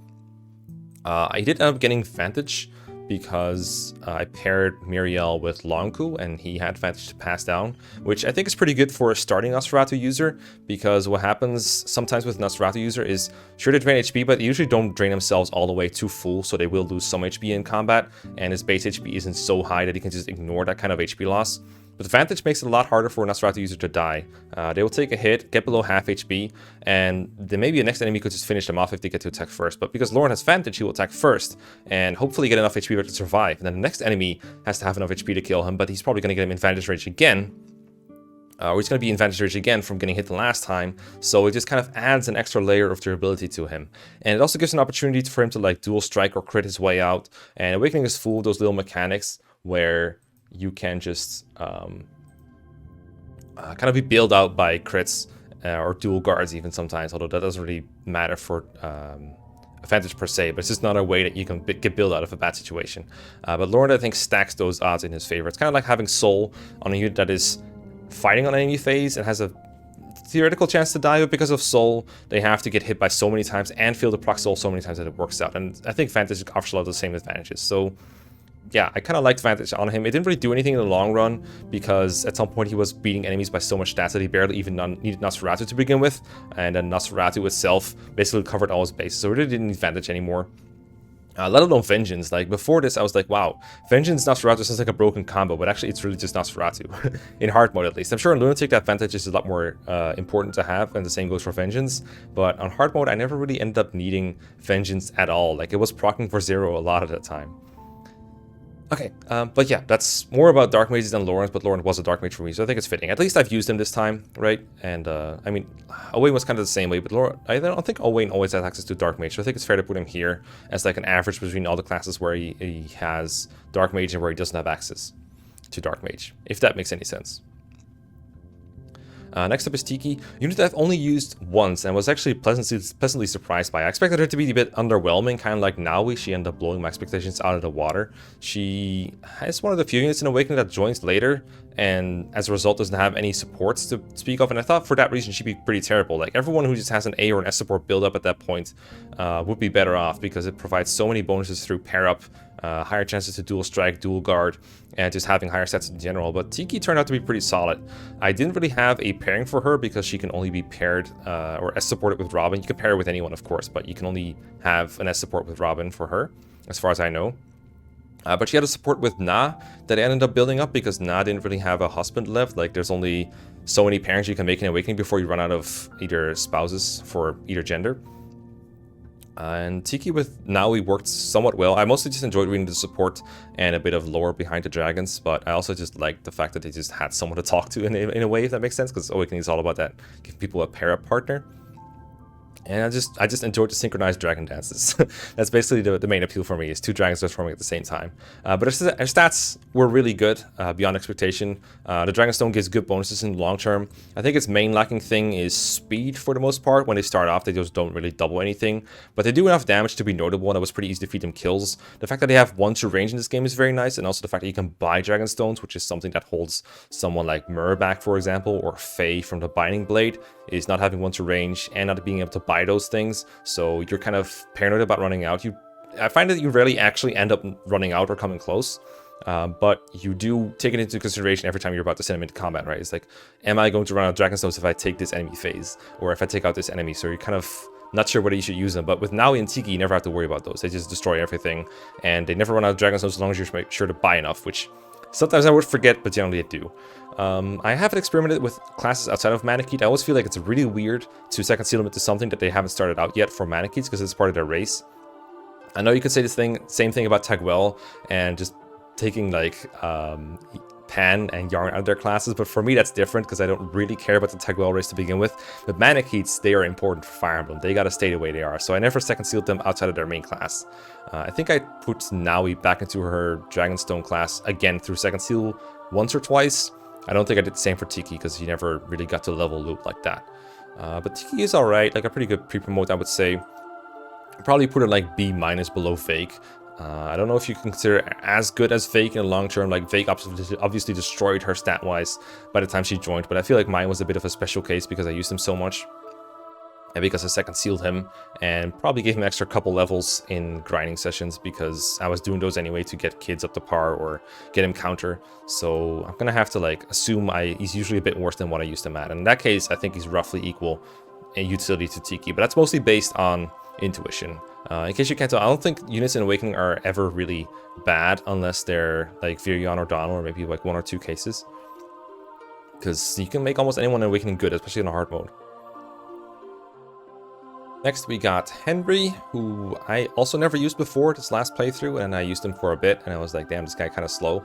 I did end up getting Vantage because I paired Marybel with Lonku and he had Vantage to pass down, which I think is pretty good for a starting Nosferatu user, because what happens sometimes with Nosferatu user is, sure, they drain HP, but they usually don't drain themselves all the way to full, so they will lose some HP in combat, and his base HP isn't so high that he can just ignore that kind of HP loss. But Vantage makes it a lot harder for a Nosferatu user to die. They will take a hit, get below half HP, and then maybe the next enemy could just finish them off if they get to attack first. But because Laurent has Vantage, he will attack first, and hopefully get enough HP to survive. And then the next enemy has to have enough HP to kill him, but he's probably going to get him in Vantage range again. Or he's going to be in Vantage range again from getting hit the last time, so it just kind of adds an extra layer of durability to him. And it also gives an opportunity for him to like dual strike or crit his way out. And Awakening is full of those little mechanics where you can just kind of be bailed out by crits or dual guards even sometimes, although that doesn't really matter for Vantage per se, but it's just another way that you can get bailed out of a bad situation. But Laurent, I think, stacks those odds in his favor. It's kind of like having Soul on a unit that is fighting on enemy phase and has a theoretical chance to die, but because of Soul, they have to get hit by so many times and feel the proc Soul so many times that it works out. And I think Vantage offers a lot of the same advantages. So yeah, I kind of liked Vantage on him. It didn't really do anything in the long run because at some point he was beating enemies by so much stats that he barely even needed Nosferatu to begin with. And then Nosferatu itself basically covered all his bases, so we really didn't need Vantage anymore. Let alone Vengeance. Like, before this, I was like, wow, Vengeance Nosferatu sounds like a broken combo, but actually it's really just Nosferatu. In hard mode, at least. I'm sure in Lunatic that Vantage is a lot more important to have, and the same goes for Vengeance. But on hard mode, I never really ended up needing Vengeance at all. Like, it was proccing for 0 a lot of the time. Okay, but yeah, that's more about Dark Mages than Laurent, but Laurent was a Dark Mage for me, so I think it's fitting. At least I've used him this time, right? And, I mean, Owain was kind of the same way, but Laurent, I don't think Owain always has access to Dark Mage, so I think it's fair to put him here as like an average between all the classes where he has Dark Mage and where he doesn't have access to Dark Mage, if that makes any sense. Next up is Tiki, unit that I've only used once and was actually pleasantly surprised by. I expected her to be a bit underwhelming, kind of like Naui. She ended up blowing my expectations out of the water. She is one of the few units in Awakening that joins later, and as a result doesn't have any supports to speak of, and I thought for that reason she'd be pretty terrible. Like, everyone who just has an A or an S support build up at that point would be better off, because it provides so many bonuses through pair up, higher chances to dual strike, dual guard, and just having higher stats in general. But Tiki turned out to be pretty solid. I didn't really have a pairing for her because she can only be paired or S supported with Robin. You can pair her with anyone, of course, but you can only have an S support with Robin for her, as far as I know. But she had a support with Na that I ended up building up because Na didn't really have a husband left. Like, there's only so many pairings you can make in Awakening before you run out of either spouses for either gender. And Tiki with Naui worked somewhat well. I mostly just enjoyed reading the support and a bit of lore behind the dragons, but I also just liked the fact that they just had someone to talk to in a way, if that makes sense, because Awakening is all about that, give people a pair-up partner. And I just enjoyed the synchronized dragon dances. That's basically the main appeal for me, is two dragons transforming at the same time. But our stats were really good, beyond expectation. The Dragonstone gives good bonuses in the long term. I think its main lacking thing is speed for the most part. When they start off, they just don't really double anything. But they do enough damage to be notable, and it was pretty easy to feed them kills. The fact that they have 1-2 range in this game is very nice, and also the fact that you can buy Dragonstones, which is something that holds someone like Marybel, for example, or Faye from the Binding Blade, is not having 1-2 range and not being able to buy those things, so you're kind of paranoid about running out. I find that you rarely actually end up running out or coming close, but you do take it into consideration every time you're about to send them into combat, right? It's like, am I going to run out of Dragonstones if I take this enemy phase, or if I take out this enemy? So you're kind of not sure whether you should use them. But with Naui and Tiki, you never have to worry about those. They just destroy everything, and they never run out of Dragonstones as long as you make sure to buy enough, which sometimes I would forget, but generally I do. I haven't experimented with classes outside of Manakete. I always feel like it's really weird to second seal them into something that they haven't started out yet for Manaketes, because it's part of their race. I know you could say same thing about Tagwell and just taking like Pan and Yarn out of their classes, but for me that's different because I don't really care about the Tagwell race to begin with. But Manaketes, they are important for Fire Emblem. They gotta stay the way they are, so I never second sealed them outside of their main class. I think I put Naui back into her Dragonstone class again through second seal once or twice. I don't think I did the same for Tiki because he never really got to level loop like that. But Tiki is alright, like a pretty good pre-promote, I would say. Probably put it like B- below Fake. I don't know if you consider it as good as Fake in the long term. Like, Fake obviously destroyed her stat-wise by the time she joined, but I feel like mine was a bit of a special case because I used him so much. And because I second sealed him, and probably gave him an extra couple levels in grinding sessions because I was doing those anyway to get kids up to par or get him counter. So I'm gonna have to like assume he's usually a bit worse than what I used him at. And in that case, I think he's roughly equal in utility to Tiki, but that's mostly based on intuition. In case you can't tell, I don't think units in Awakening are ever really bad unless they're like Virion or Donal, or maybe like 1 or 2 cases. Because you can make almost anyone in Awakening good, especially in a hard mode. Next we got Henry, who I also never used before this last playthrough, and I used him for a bit, and I was like, damn, this guy kind of slow.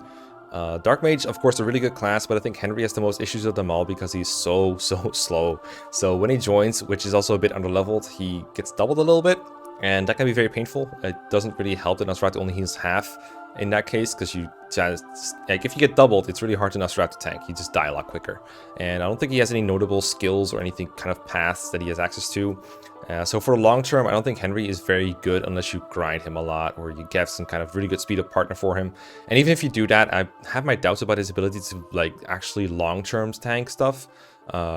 Dark Mage, of course, a really good class, but I think Henry has the most issues of them all because he's so slow. So when he joins, which is also a bit underleveled, he gets doubled a little bit, and that can be very painful. It doesn't really help that Nosferatu only heals half in that case, because you just, like, if you get doubled, it's really hard to Nosferatu tank. You just die a lot quicker. And I don't think he has any notable skills or anything kind of paths that he has access to. So for the long term, I don't think Henry is very good unless you grind him a lot or you get some kind of really good speed up partner for him. And even if you do that, I have my doubts about his ability to like actually long-term tank stuff.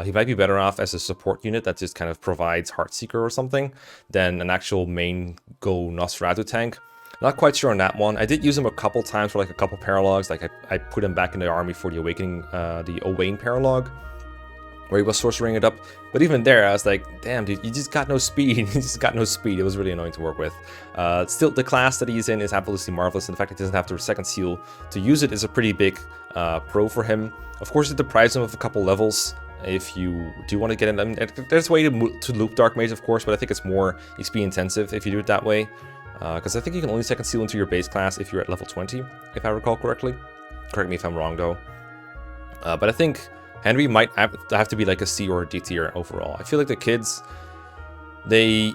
He might be better off as a support unit that just kind of provides Heartseeker or something than an actual main go Nosferatu tank. Not quite sure on that one. I did use him a couple times for like a couple paralogs. Like I put him back in the army for the Awakening, the Owain paralog, where he was sorcering it up. But even there, I was like, damn, dude, you just got no speed. You just got no speed. It was really annoying to work with. Still, the class that he's in is absolutely marvelous. And the fact that he doesn't have to second seal to use it is a pretty big pro for him. Of course, it deprives him of a couple levels if you do want to get in them. There's a way to loop Dark Mage, of course, but I think it's more XP intensive if you do it that way. Because I think you can only second seal into your base class if you're at level 20, if I recall correctly. Correct me if I'm wrong, though. But I think Henry might have to be like a C or a D tier overall. I feel like the kids, they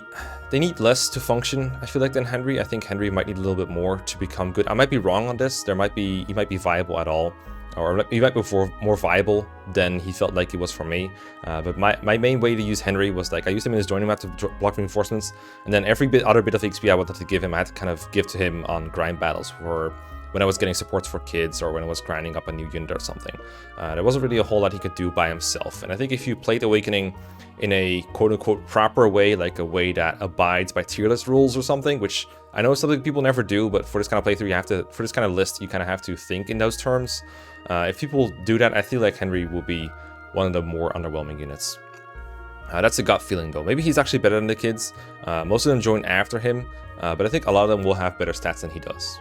need less to function, I feel like, than Henry. I think Henry might need a little bit more to become good. I might be wrong on this. He might be viable at all. Or he might be more viable than he felt like he was for me. But my main way to use Henry was like, I used him in his joining map to block reinforcements, and then every other bit of XP I wanted to give him, I had to kind of give to him on grind battles for when I was getting supports for kids or when I was grinding up a new unit or something. There wasn't really a whole lot he could do by himself. And I think if you played Awakening in a quote-unquote proper way, like a way that abides by tier list rules or something, which I know something people never do, but for this kind of playthrough, for this kind of list, you kind of have to think in those terms. If people do that, I feel like Henry will be one of the more underwhelming units. That's a gut feeling, though. Maybe he's actually better than the kids. Most of them join after him, but I think a lot of them will have better stats than he does.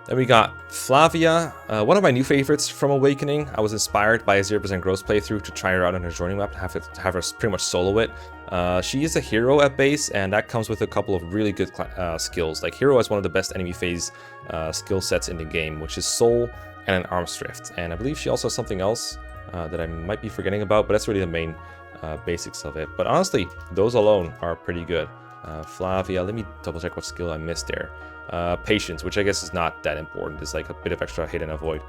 Then we got Flavia, one of my new favorites from Awakening. I was inspired by a 0% growth playthrough to try her out on her joining map and have her pretty much solo it. She is a hero at base, and that comes with a couple of really good skills. Like, hero has one of the best enemy phase skill sets in the game, which is soul and an arm drift. And I believe she also has something else that I might be forgetting about, but that's really the main basics of it. But honestly, those alone are pretty good. Flavia, let me double check what skill I missed there. Patience, which I guess is not that important. It's like a bit of extra hit and avoid.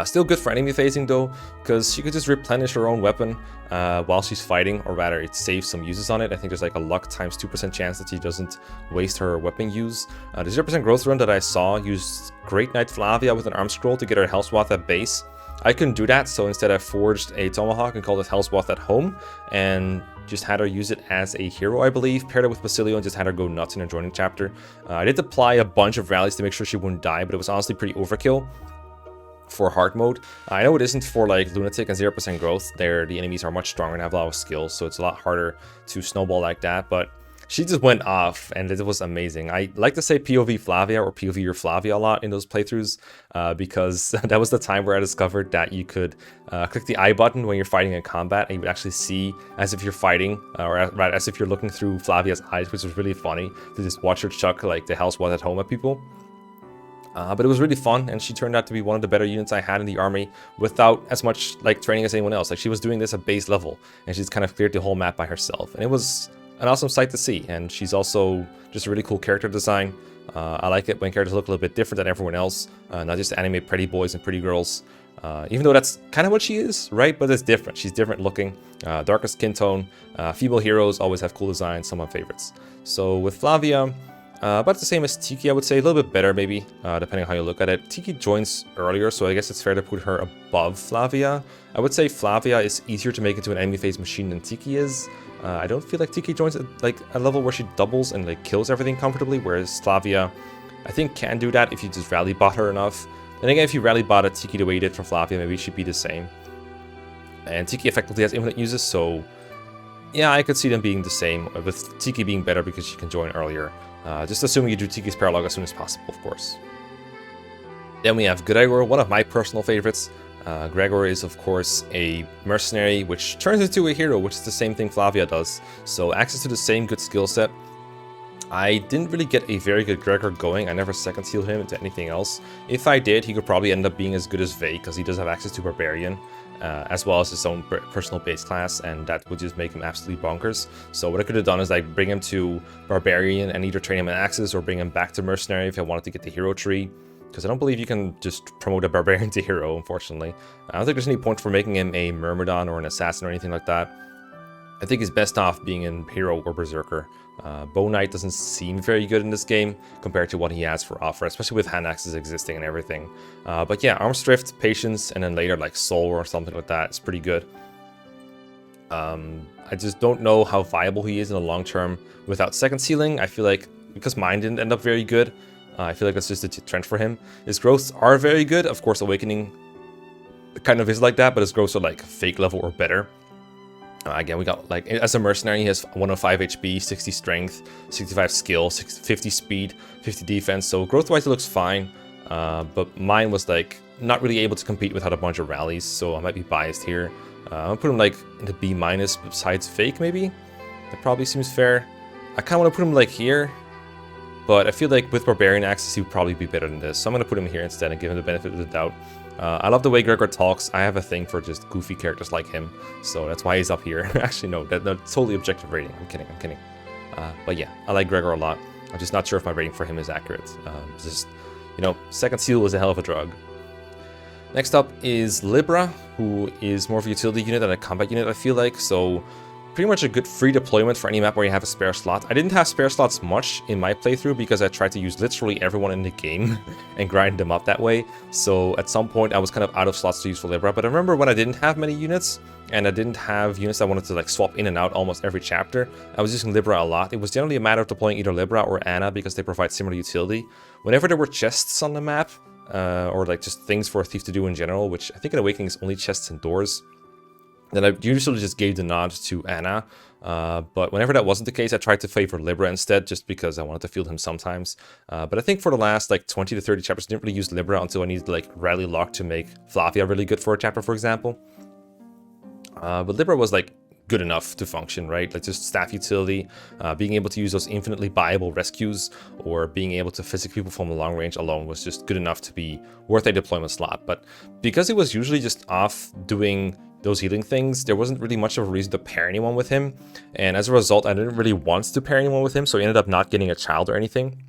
Still good for enemy phasing though, because she could just replenish her own weapon while she's fighting, or rather it saves some uses on it. I think there's like a luck times 2% chance that she doesn't waste her weapon use. The 0% growth run that I saw used Great Knight Flavia with an arm scroll to get her health swath at base. I couldn't do that, so instead I forged a tomahawk and called it health swath at home, and just had her use it as a hero, I believe, paired it with Basilio and just had her go nuts in her joining chapter. I did apply a bunch of rallies to make sure she wouldn't die, but it was honestly pretty overkill for hard mode. I know it isn't for like Lunatic and 0% growth. There, the enemies are much stronger and have a lot of skills, so it's a lot harder to snowball like that, but she just went off, and it was amazing. I like to say POV Flavia or POV your Flavia a lot in those playthroughs because that was the time where I discovered that you could click the I button when you're fighting in combat, and you would actually see as if you're fighting, or as if you're looking through Flavia's eyes, which was really funny to just watch her chuck like the health swath at home at people. But it was really fun, and she turned out to be one of the better units I had in the army without as much like training as anyone else. Like, she was doing this at base level, and she's kind of cleared the whole map by herself, and it was an awesome sight to see. And she's also just a really cool character design. I like it when characters look a little bit different than everyone else, not just anime pretty boys and pretty girls. Even though that's kind of what she is, right? But it's different. She's different looking, darker skin tone. Female heroes always have cool designs, some of my favorites. So with Flavia, about the same as Tiki, I would say, a little bit better maybe, depending on how you look at it. Tiki joins earlier, so I guess it's fair to put her above Flavia. I would say Flavia is easier to make into an enemy phase machine than Tiki is. I don't feel like Tiki joins at like a level where she doubles and like kills everything comfortably, whereas Flavia, I think, can do that if you just rally bot her enough. Then again, if you rally bot a Tiki the way you did from Flavia, maybe she'd be the same. And Tiki effectively has infinite uses, so yeah, I could see them being the same, with Tiki being better because she can join earlier. Just assuming you do Tiki's Paralog as soon as possible, of course. Then we have Gregory, one of my personal favorites. Gregory is, of course, a mercenary, which turns into a hero, which is the same thing Flavia does. So access to the same good skill set. I didn't really get a very good Gregory going. I never second sealed him into anything else. If I did, he could probably end up being as good as Vay, because he does have access to Barbarian, as well as his own personal base class, and that would just make him absolutely bonkers. So what I could have done is like bring him to Barbarian and either train him in Axis or bring him back to Mercenary if I wanted to get the hero tree. Because I don't believe you can just promote a Barbarian to hero, unfortunately. I don't think there's any point for making him a Myrmidon or an Assassin or anything like that. I think he's best off being in Hero or Berserker. Bow Knight doesn't seem very good in this game compared to what he has for offer, especially with hand axes existing and everything. But yeah, Arm Drift, Patience, and then later like Soul or something like that is pretty good. I just don't know how viable he is in the long term without second sealing. I feel like because mine didn't end up very good, I feel like that's just a trend for him. His growths are very good. Of course, Awakening kind of is like that, but his growths are like fake level or better. Again, we got like, as a mercenary, he has 105 HP, 60 strength, 65 skill, 50 speed, 50 defense. So growth-wise, it looks fine. But mine was like not really able to compete without a bunch of rallies, so I might be biased here. I'm gonna put him like into B- besides fake, maybe. That probably seems fair. I kind of want to put him like here, but I feel like with Barbarian Axis, he would probably be better than this. So I'm going to put him here instead and give him the benefit of the doubt. I love the way Gregory talks. I have a thing for just goofy characters like him, so that's why he's up here. Actually, no, that's totally objective rating. I'm kidding. But yeah, I like Gregory a lot. I'm just not sure if my rating for him is accurate. Just, you know, second seal was a hell of a drug. Next up is Libra, who is more of a utility unit than a combat unit, I feel like. So pretty much a good free deployment for any map where you have a spare slot. I didn't have spare slots much in my playthrough because I tried to use literally everyone in the game and grind them up that way. So at some point I was kind of out of slots to use for Libra. But I remember when I didn't have many units and I didn't have units I wanted to like swap in and out almost every chapter, I was using Libra a lot. It was generally a matter of deploying either Libra or Anna because they provide similar utility. Whenever there were chests on the map, or like just things for a thief to do in general, which I think in Awakening is only chests and doors, then I usually just gave the nod to Anna. But whenever that wasn't the case, I tried to favor Libra instead, just because I wanted to field him sometimes. But I think for the last like 20 to 30 chapters, I didn't really use Libra until I needed like Rally Lock to make Flavia really good for a chapter, for example. But Libra was like good enough to function, right? Like just staff utility, being able to use those infinitely viable rescues, or being able to physic people from a long range alone was just good enough to be worth a deployment slot. But because he was usually just off doing those healing things, there wasn't really much of a reason to pair anyone with him. And as a result, I didn't really want to pair anyone with him, so he ended up not getting a child or anything.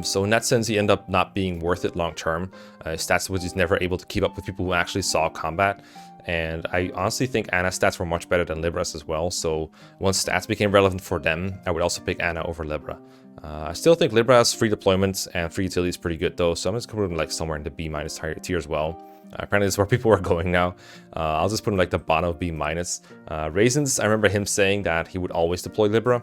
So in that sense, he ended up not being worth it long term. Stats was just never able to keep up with people who actually saw combat. And I honestly think Ana's stats were much better than Libra's as well. So once stats became relevant for them, I would also pick Ana over Libra. I still think Libra's free deployment and free utility is pretty good though. So I'm just going to put him like somewhere in the B- tier as well. Apparently this is where people are going now. I'll just put him like the bottom of B-. Raisins, I remember him saying that he would always deploy Libra.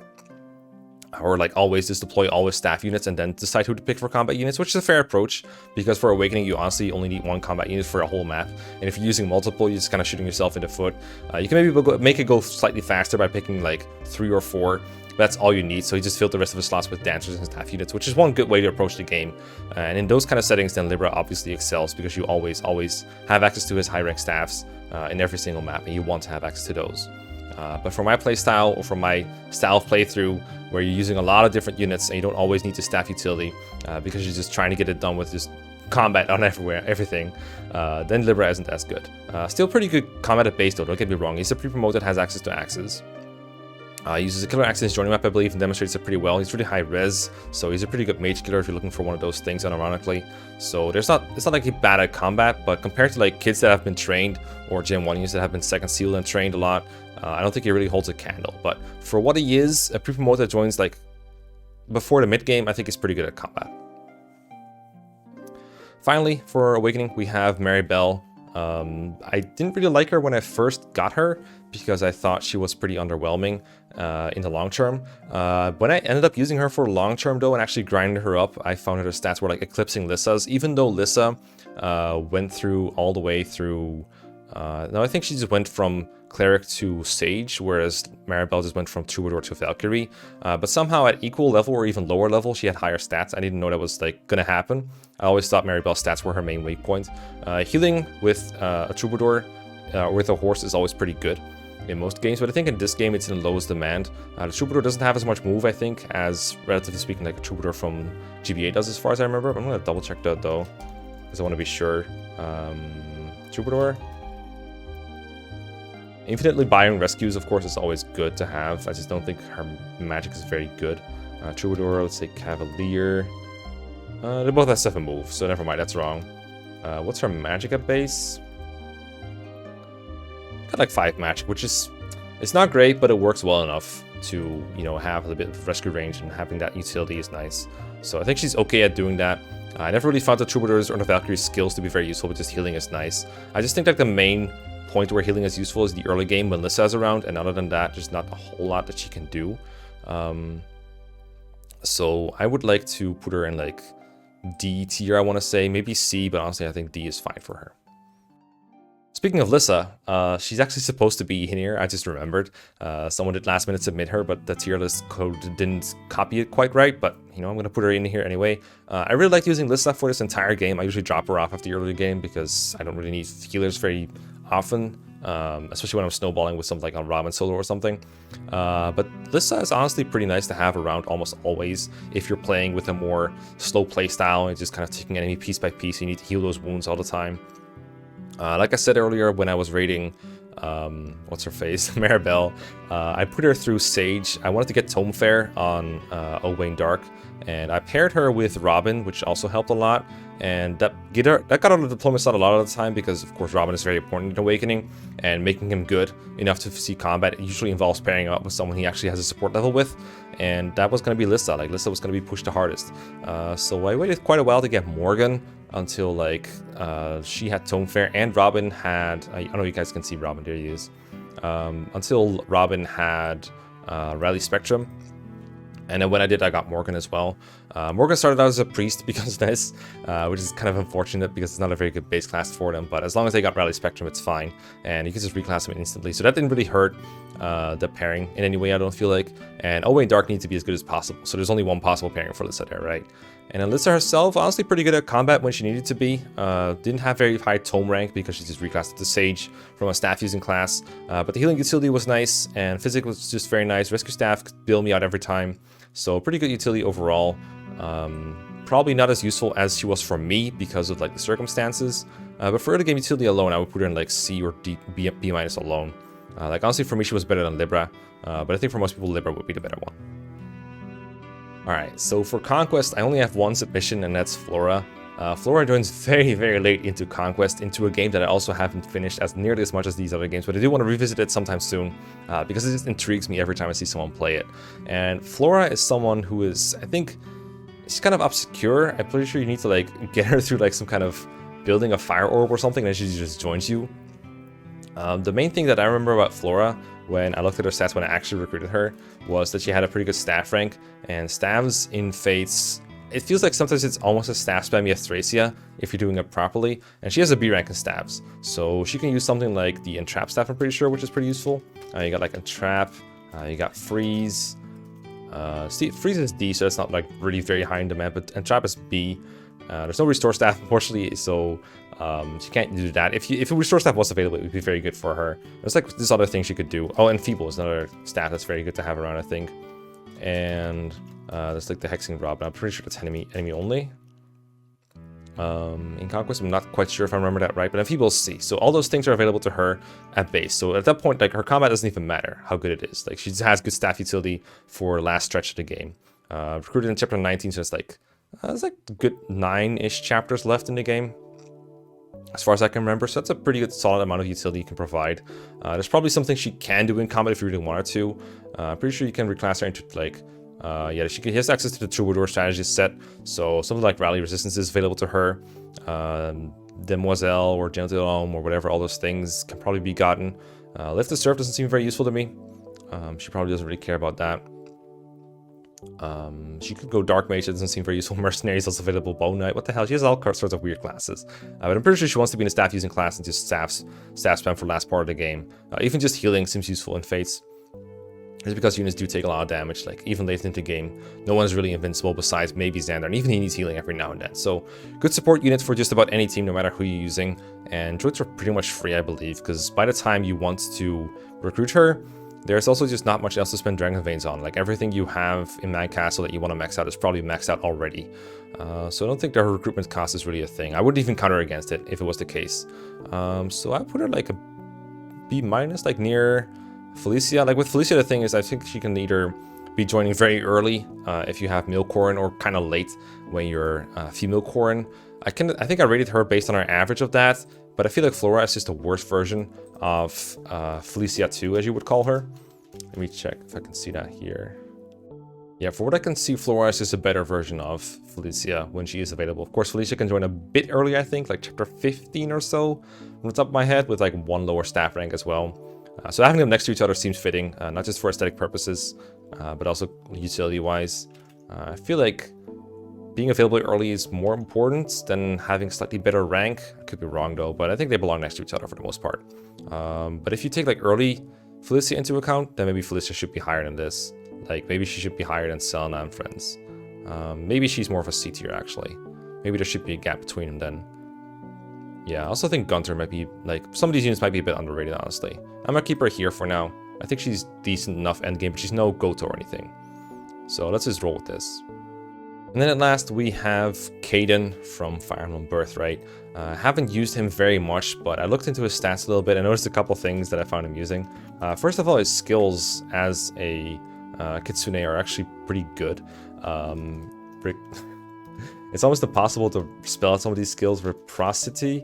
Or like always just deploy all his staff units and then decide who to pick for combat units, which is a fair approach, because for Awakening you honestly only need one combat unit for a whole map, and if you're using multiple, you're just kind of shooting yourself in the foot. You can maybe make it go slightly faster by picking like 3 or 4, but that's all you need, so you just fill the rest of the slots with dancers and staff units, which is one good way to approach the game. And in those kind of settings, then Libra obviously excels, because you always have access to his high rank staffs in every single map, and you want to have access to those. But for my playstyle, or for my style of playthrough, where you're using a lot of different units and you don't always need to staff utility, because you're just trying to get it done with just combat on everything, then Libra isn't as good. Still pretty good combat at base though, don't get me wrong. He's a pre-promoted, has access to axes. Uses a killer axe in his Geronio map, I believe, and demonstrates it pretty well. He's really high res, so he's a pretty good mage killer if you're looking for one of those things, unironically. So it's not like he's bad at combat, but compared to like kids that have been trained, or Gen 1 units that have been second sealed and trained a lot, I don't think he really holds a candle. But for what he is, a pre-promoted that joins like before the mid game, I think he's pretty good at combat. Finally, for Awakening, we have Marybel. I didn't really like her when I first got her, because I thought she was pretty underwhelming in the long term. When I ended up using her for long term though, and actually grinding her up, I found her stats were like eclipsing Lissa's, even though Lissa went through all the way through... no, I think she just went from Cleric to Sage, whereas Marybel just went from Troubadour to Valkyrie. But somehow at equal level or even lower level, she had higher stats. I didn't know that was like gonna happen. I always thought Marybel's stats were her main weak point. Healing with a Troubadour with a horse is always pretty good in most games, but I think in this game it's in the lowest demand. The Troubadour doesn't have as much move, I think, as, relatively speaking, like a Troubadour from GBA does, as far as I remember. I'm gonna double check that though, because I want to be sure. Troubadour. Infinitely buying rescues, of course, is always good to have. I just don't think her magic is very good. Troubadour, let's say Cavalier. They both have 7 moves, so never mind, that's wrong. What's her magic at base? Got like 5 magic, which is... it's not great, but it works well enough to, you know, have a bit of rescue range, and having that utility is nice. So I think she's okay at doing that. I never really found the Troubadour's or the Valkyrie's skills to be very useful, but just healing is nice. I just think like the main point where healing is useful is the early game when Lissa is around, and other than that, there's not a whole lot that she can do. So I would like to put her in like D tier, I want to say, maybe C, but honestly I think D is fine for her. Speaking of Lissa, she's actually supposed to be in here. I just remembered. Someone did last minute submit her, but the tier list code didn't copy it quite right, but you know, I'm gonna put her in here anyway. I really like using Lissa for this entire game. I usually drop her off after the early game because I don't really need healers very often, especially when I'm snowballing with something like on Ramen solo or something. But Lissa is honestly pretty nice to have around almost always if you're playing with a more slow play style and just kind of taking enemy piece by piece. You need to heal those wounds all the time. Like I said earlier when I was raiding, what's her face, Marybel, I put her through Sage. I wanted to get Tome Fair on Owain Dark, and I paired her with Robin, which also helped a lot. And that got out of the deployment slot a lot of the time because, of course, Robin is very important in Awakening, and making him good enough to see combat usually involves pairing up with someone he actually has a support level with, and that was going to be Lissa. Like, Lissa was going to be pushed the hardest. So I waited quite a while to get Morgan until, like, she had Tome Fair, and Robin had... I don't know if you guys can see Robin, there he is. Until Robin had Rally Spectrum. And then when I did, I got Morgan as well. Morgan started out as a priest because of this, which is kind of unfortunate because it's not a very good base class for them. But as long as they got Rally Spectrum, it's fine. And you can just reclass them instantly. So that didn't really hurt the pairing in any way, I don't feel like. And Owe and Dark need to be as good as possible. So there's only one possible pairing for Lissa there, right? And then Lissa herself, honestly pretty good at combat when she needed to be. Didn't have very high tome rank because she just reclassed to Sage from a staff using class. But the healing utility was nice, and physics was just very nice. Rescue staff could bail me out every time. So pretty good utility overall. Probably not as useful as she was for me because of like the circumstances. But for early game utility alone, I would put her in like C or D, B minus alone. Like honestly, for me, she was better than Libra. But I think for most people, Libra would be the better one. Alright, so for Conquest, I only have one submission, and that's Flora. Flora joins very, very late into Conquest, into a game that I also haven't finished as nearly as much as these other games, but I do want to revisit it sometime soon, because it just intrigues me every time I see someone play it. And Flora is someone who is, I think, she's kind of obscure. I'm pretty sure you need to like get her through like some kind of building a fire orb or something, and then she just joins you. The main thing that I remember about Flora when I looked at her stats when I actually recruited her was that she had a pretty good staff rank, and staffs in Fates, it feels like sometimes it's almost a staff spammy as Thracia if you're doing it properly, and she has a B rank in staffs, so she can use something like the Entrap staff, I'm pretty sure, which is pretty useful. You got like Entrap, you got Freeze. Freeze is D, so it's not like really very high in demand, but Entrap is B. There's no Restore staff, unfortunately, so she can't do that. If a Restore staff was available, it would be very good for her. There's like this other thing she could do. Oh, and Feeble is another staff that's very good to have around, I think. And there's like the Hexing Rod, but I'm pretty sure that's enemy only. In Conquest, I'm not quite sure if I remember that right, but Enfeeble is C. So all those things are available to her at base. So at that point, like her combat doesn't even matter how good it is. Like she just has good staff utility for last stretch of the game. Recruited in chapter 19, so it's like good 9-ish chapters left in the game, as far as I can remember. So that's a pretty good solid amount of utility you can provide. There's probably something she can do in combat if you really want her to. Pretty sure you can reclass her into like she has access to the Troubadour strategy set, so something like Rally Resistance is available to her. Demoiselle or Gentilhomme or whatever, all those things can probably be gotten. Lift the Surf doesn't seem very useful to me. She probably doesn't really care about that. She could go Dark Mage, it doesn't seem very useful. Mercenary is also available. Bone Knight, what the hell? She has all sorts of weird classes. But I'm pretty sure she wants to be in a staff using class and just staff spam for the last part of the game. Even just healing seems useful in Fates. It's because units do take a lot of damage, like even late into the game, no one's really invincible besides maybe Xander, and even he needs healing every now and then. So good support units for just about any team, no matter who you're using. And droids are pretty much free, I believe, because by the time you want to recruit her, there's also just not much else to spend Dragon Veins on. Like everything you have in Mad Castle that you want to max out is probably maxed out already. So I don't think their recruitment cost is really a thing. I wouldn't even counter against it if it was the case. So I put her like a B minus, like near Felicia. Like with Felicia, the thing is I think she can either be joining very early if you have male Corrin, or kind of late when you're female Corrin. I think I rated her based on our average of that, but I feel like Flora is just a worse version of Felicia 2, as you would call her. Let me check if I can see that here. Yeah, for what I can see, Flora is just a better version of Felicia when she is available. Of course, Felicia can join a bit early, I think, like chapter 15 or so, from the top of my head, with like one lower staff rank as well. So having them next to each other seems fitting, not just for aesthetic purposes, but also utility-wise. I feel like being available early is more important than having slightly better rank. I could be wrong though, but I think they belong next to each other for the most part. But if you take like early Felicia into account, then maybe Felicia should be higher than this. Like maybe she should be higher than Selena and friends. Maybe she's more of a C tier actually. Maybe there should be a gap between them then. Yeah, I also think Gunter might be, like, some of these units might be a bit underrated, honestly. I'm gonna keep her here for now. I think she's decent enough endgame, but she's no Goto or anything. So let's just roll with this. And then at last we have Caden from Fire Emblem Birthright. Haven't used him very much, but I looked into his stats a little bit and noticed a couple things that I found amusing. First of all, his skills as a Kitsune are actually pretty good. It's almost impossible to spell out some of these skills. Reciprocity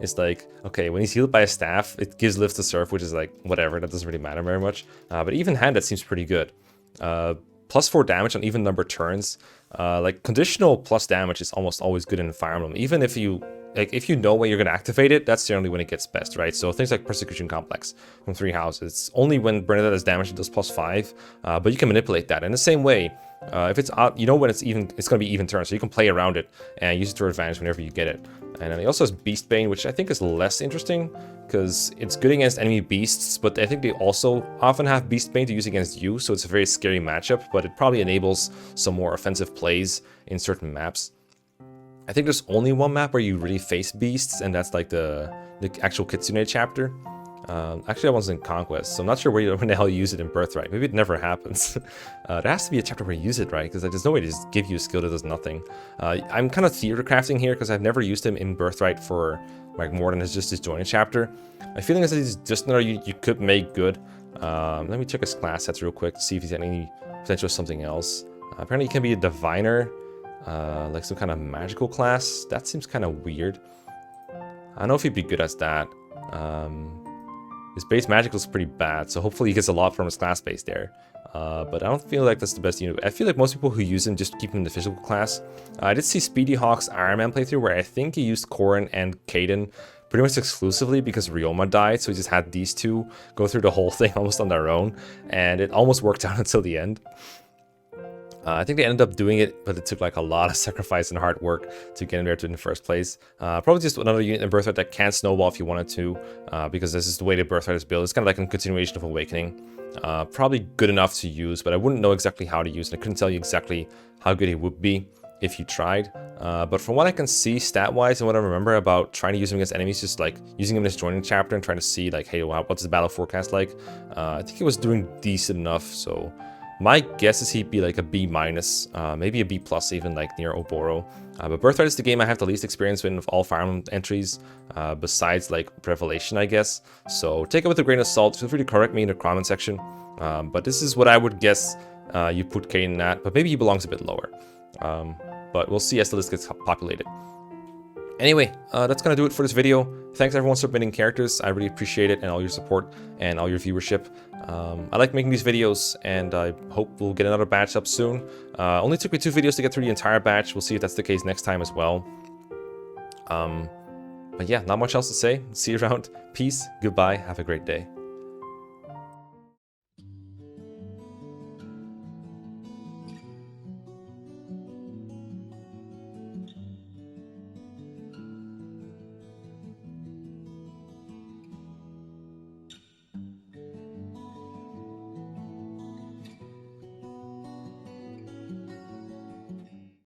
is like, okay, when he's healed by a staff, it gives lift to surf, which is like, whatever, that doesn't really matter very much. But even hand, that seems pretty good. +4 damage on even number turns. Like conditional plus damage is almost always good in Fire Emblem. Even if you like if you know when you're going to activate it, that's generally when it gets best, right? So things like Persecution Complex from 3 houses. It's only when Bernadette has damage, it does +5, but you can manipulate that. In the same way, if it's out, you know when it's even, it's going to be even turn, so you can play around it and use it to your advantage whenever you get it. And then he also has Beastbane, which I think is less interesting because it's good against enemy beasts, but I think they also often have Beastbane to use against you, so it's a very scary matchup, but it probably enables some more offensive plays in certain maps. I think there's only one map where you really face beasts, and that's like the actual Kitsune chapter. Actually, that one's in Conquest, so I'm not sure when the hell you use it in Birthright. Maybe it never happens. There has to be a chapter where you use it, right? Because like, there's no way to just give you a skill that does nothing. I'm kind of theater crafting here because I've never used him in Birthright for like more than just his joining chapter. My feeling is that he's just another you could make good. Let me check his class sets real quick to see if he's got any potential of something else. Apparently, he can be a diviner, like some kind of magical class. That seems kind of weird. I don't know if he'd be good as that. His base magic looks pretty bad, so hopefully he gets a lot from his class base there. But I don't feel like that's the best unit. I feel like most people who use him just keep him in the physical class. I did see Speedy Hawk's Iron Man playthrough where I think he used Corrin and Caden pretty much exclusively because Ryoma died, so he just had these two go through the whole thing almost on their own, and it almost worked out until the end. I think they ended up doing it, but it took like a lot of sacrifice and hard work to get him there in the first place. Probably just another unit in Birthright that can snowball if you wanted to, because this is the way the Birthright is built. It's kind of like a continuation of Awakening. Probably good enough to use, but I wouldn't know exactly how to use it. I couldn't tell you exactly how good he would be if you tried. But from what I can see stat-wise and what I remember about trying to use him against enemies, just like using him in this joining chapter and trying to see like, hey, what's the battle forecast like? I think he was doing decent enough, so my guess is he'd be like a B-, maybe a B+ even, like near Oboro. But Birthright is the game I have the least experience with of all Fire Emblem entries, besides like Revelation, I guess. So take it with a grain of salt. Feel free to correct me in the comment section. But this is what I would guess you put Kaden at, but maybe he belongs a bit lower. But we'll see as the list gets populated. Anyway, that's gonna do it for this video. Thanks everyone for submitting characters. I really appreciate it and all your support and all your viewership. I like making these videos, and I hope we'll get another batch up soon. Only took me 2 videos to get through the entire batch. We'll see if that's the case next time as well. But yeah, not much else to say. See you around. Peace, goodbye, have a great day.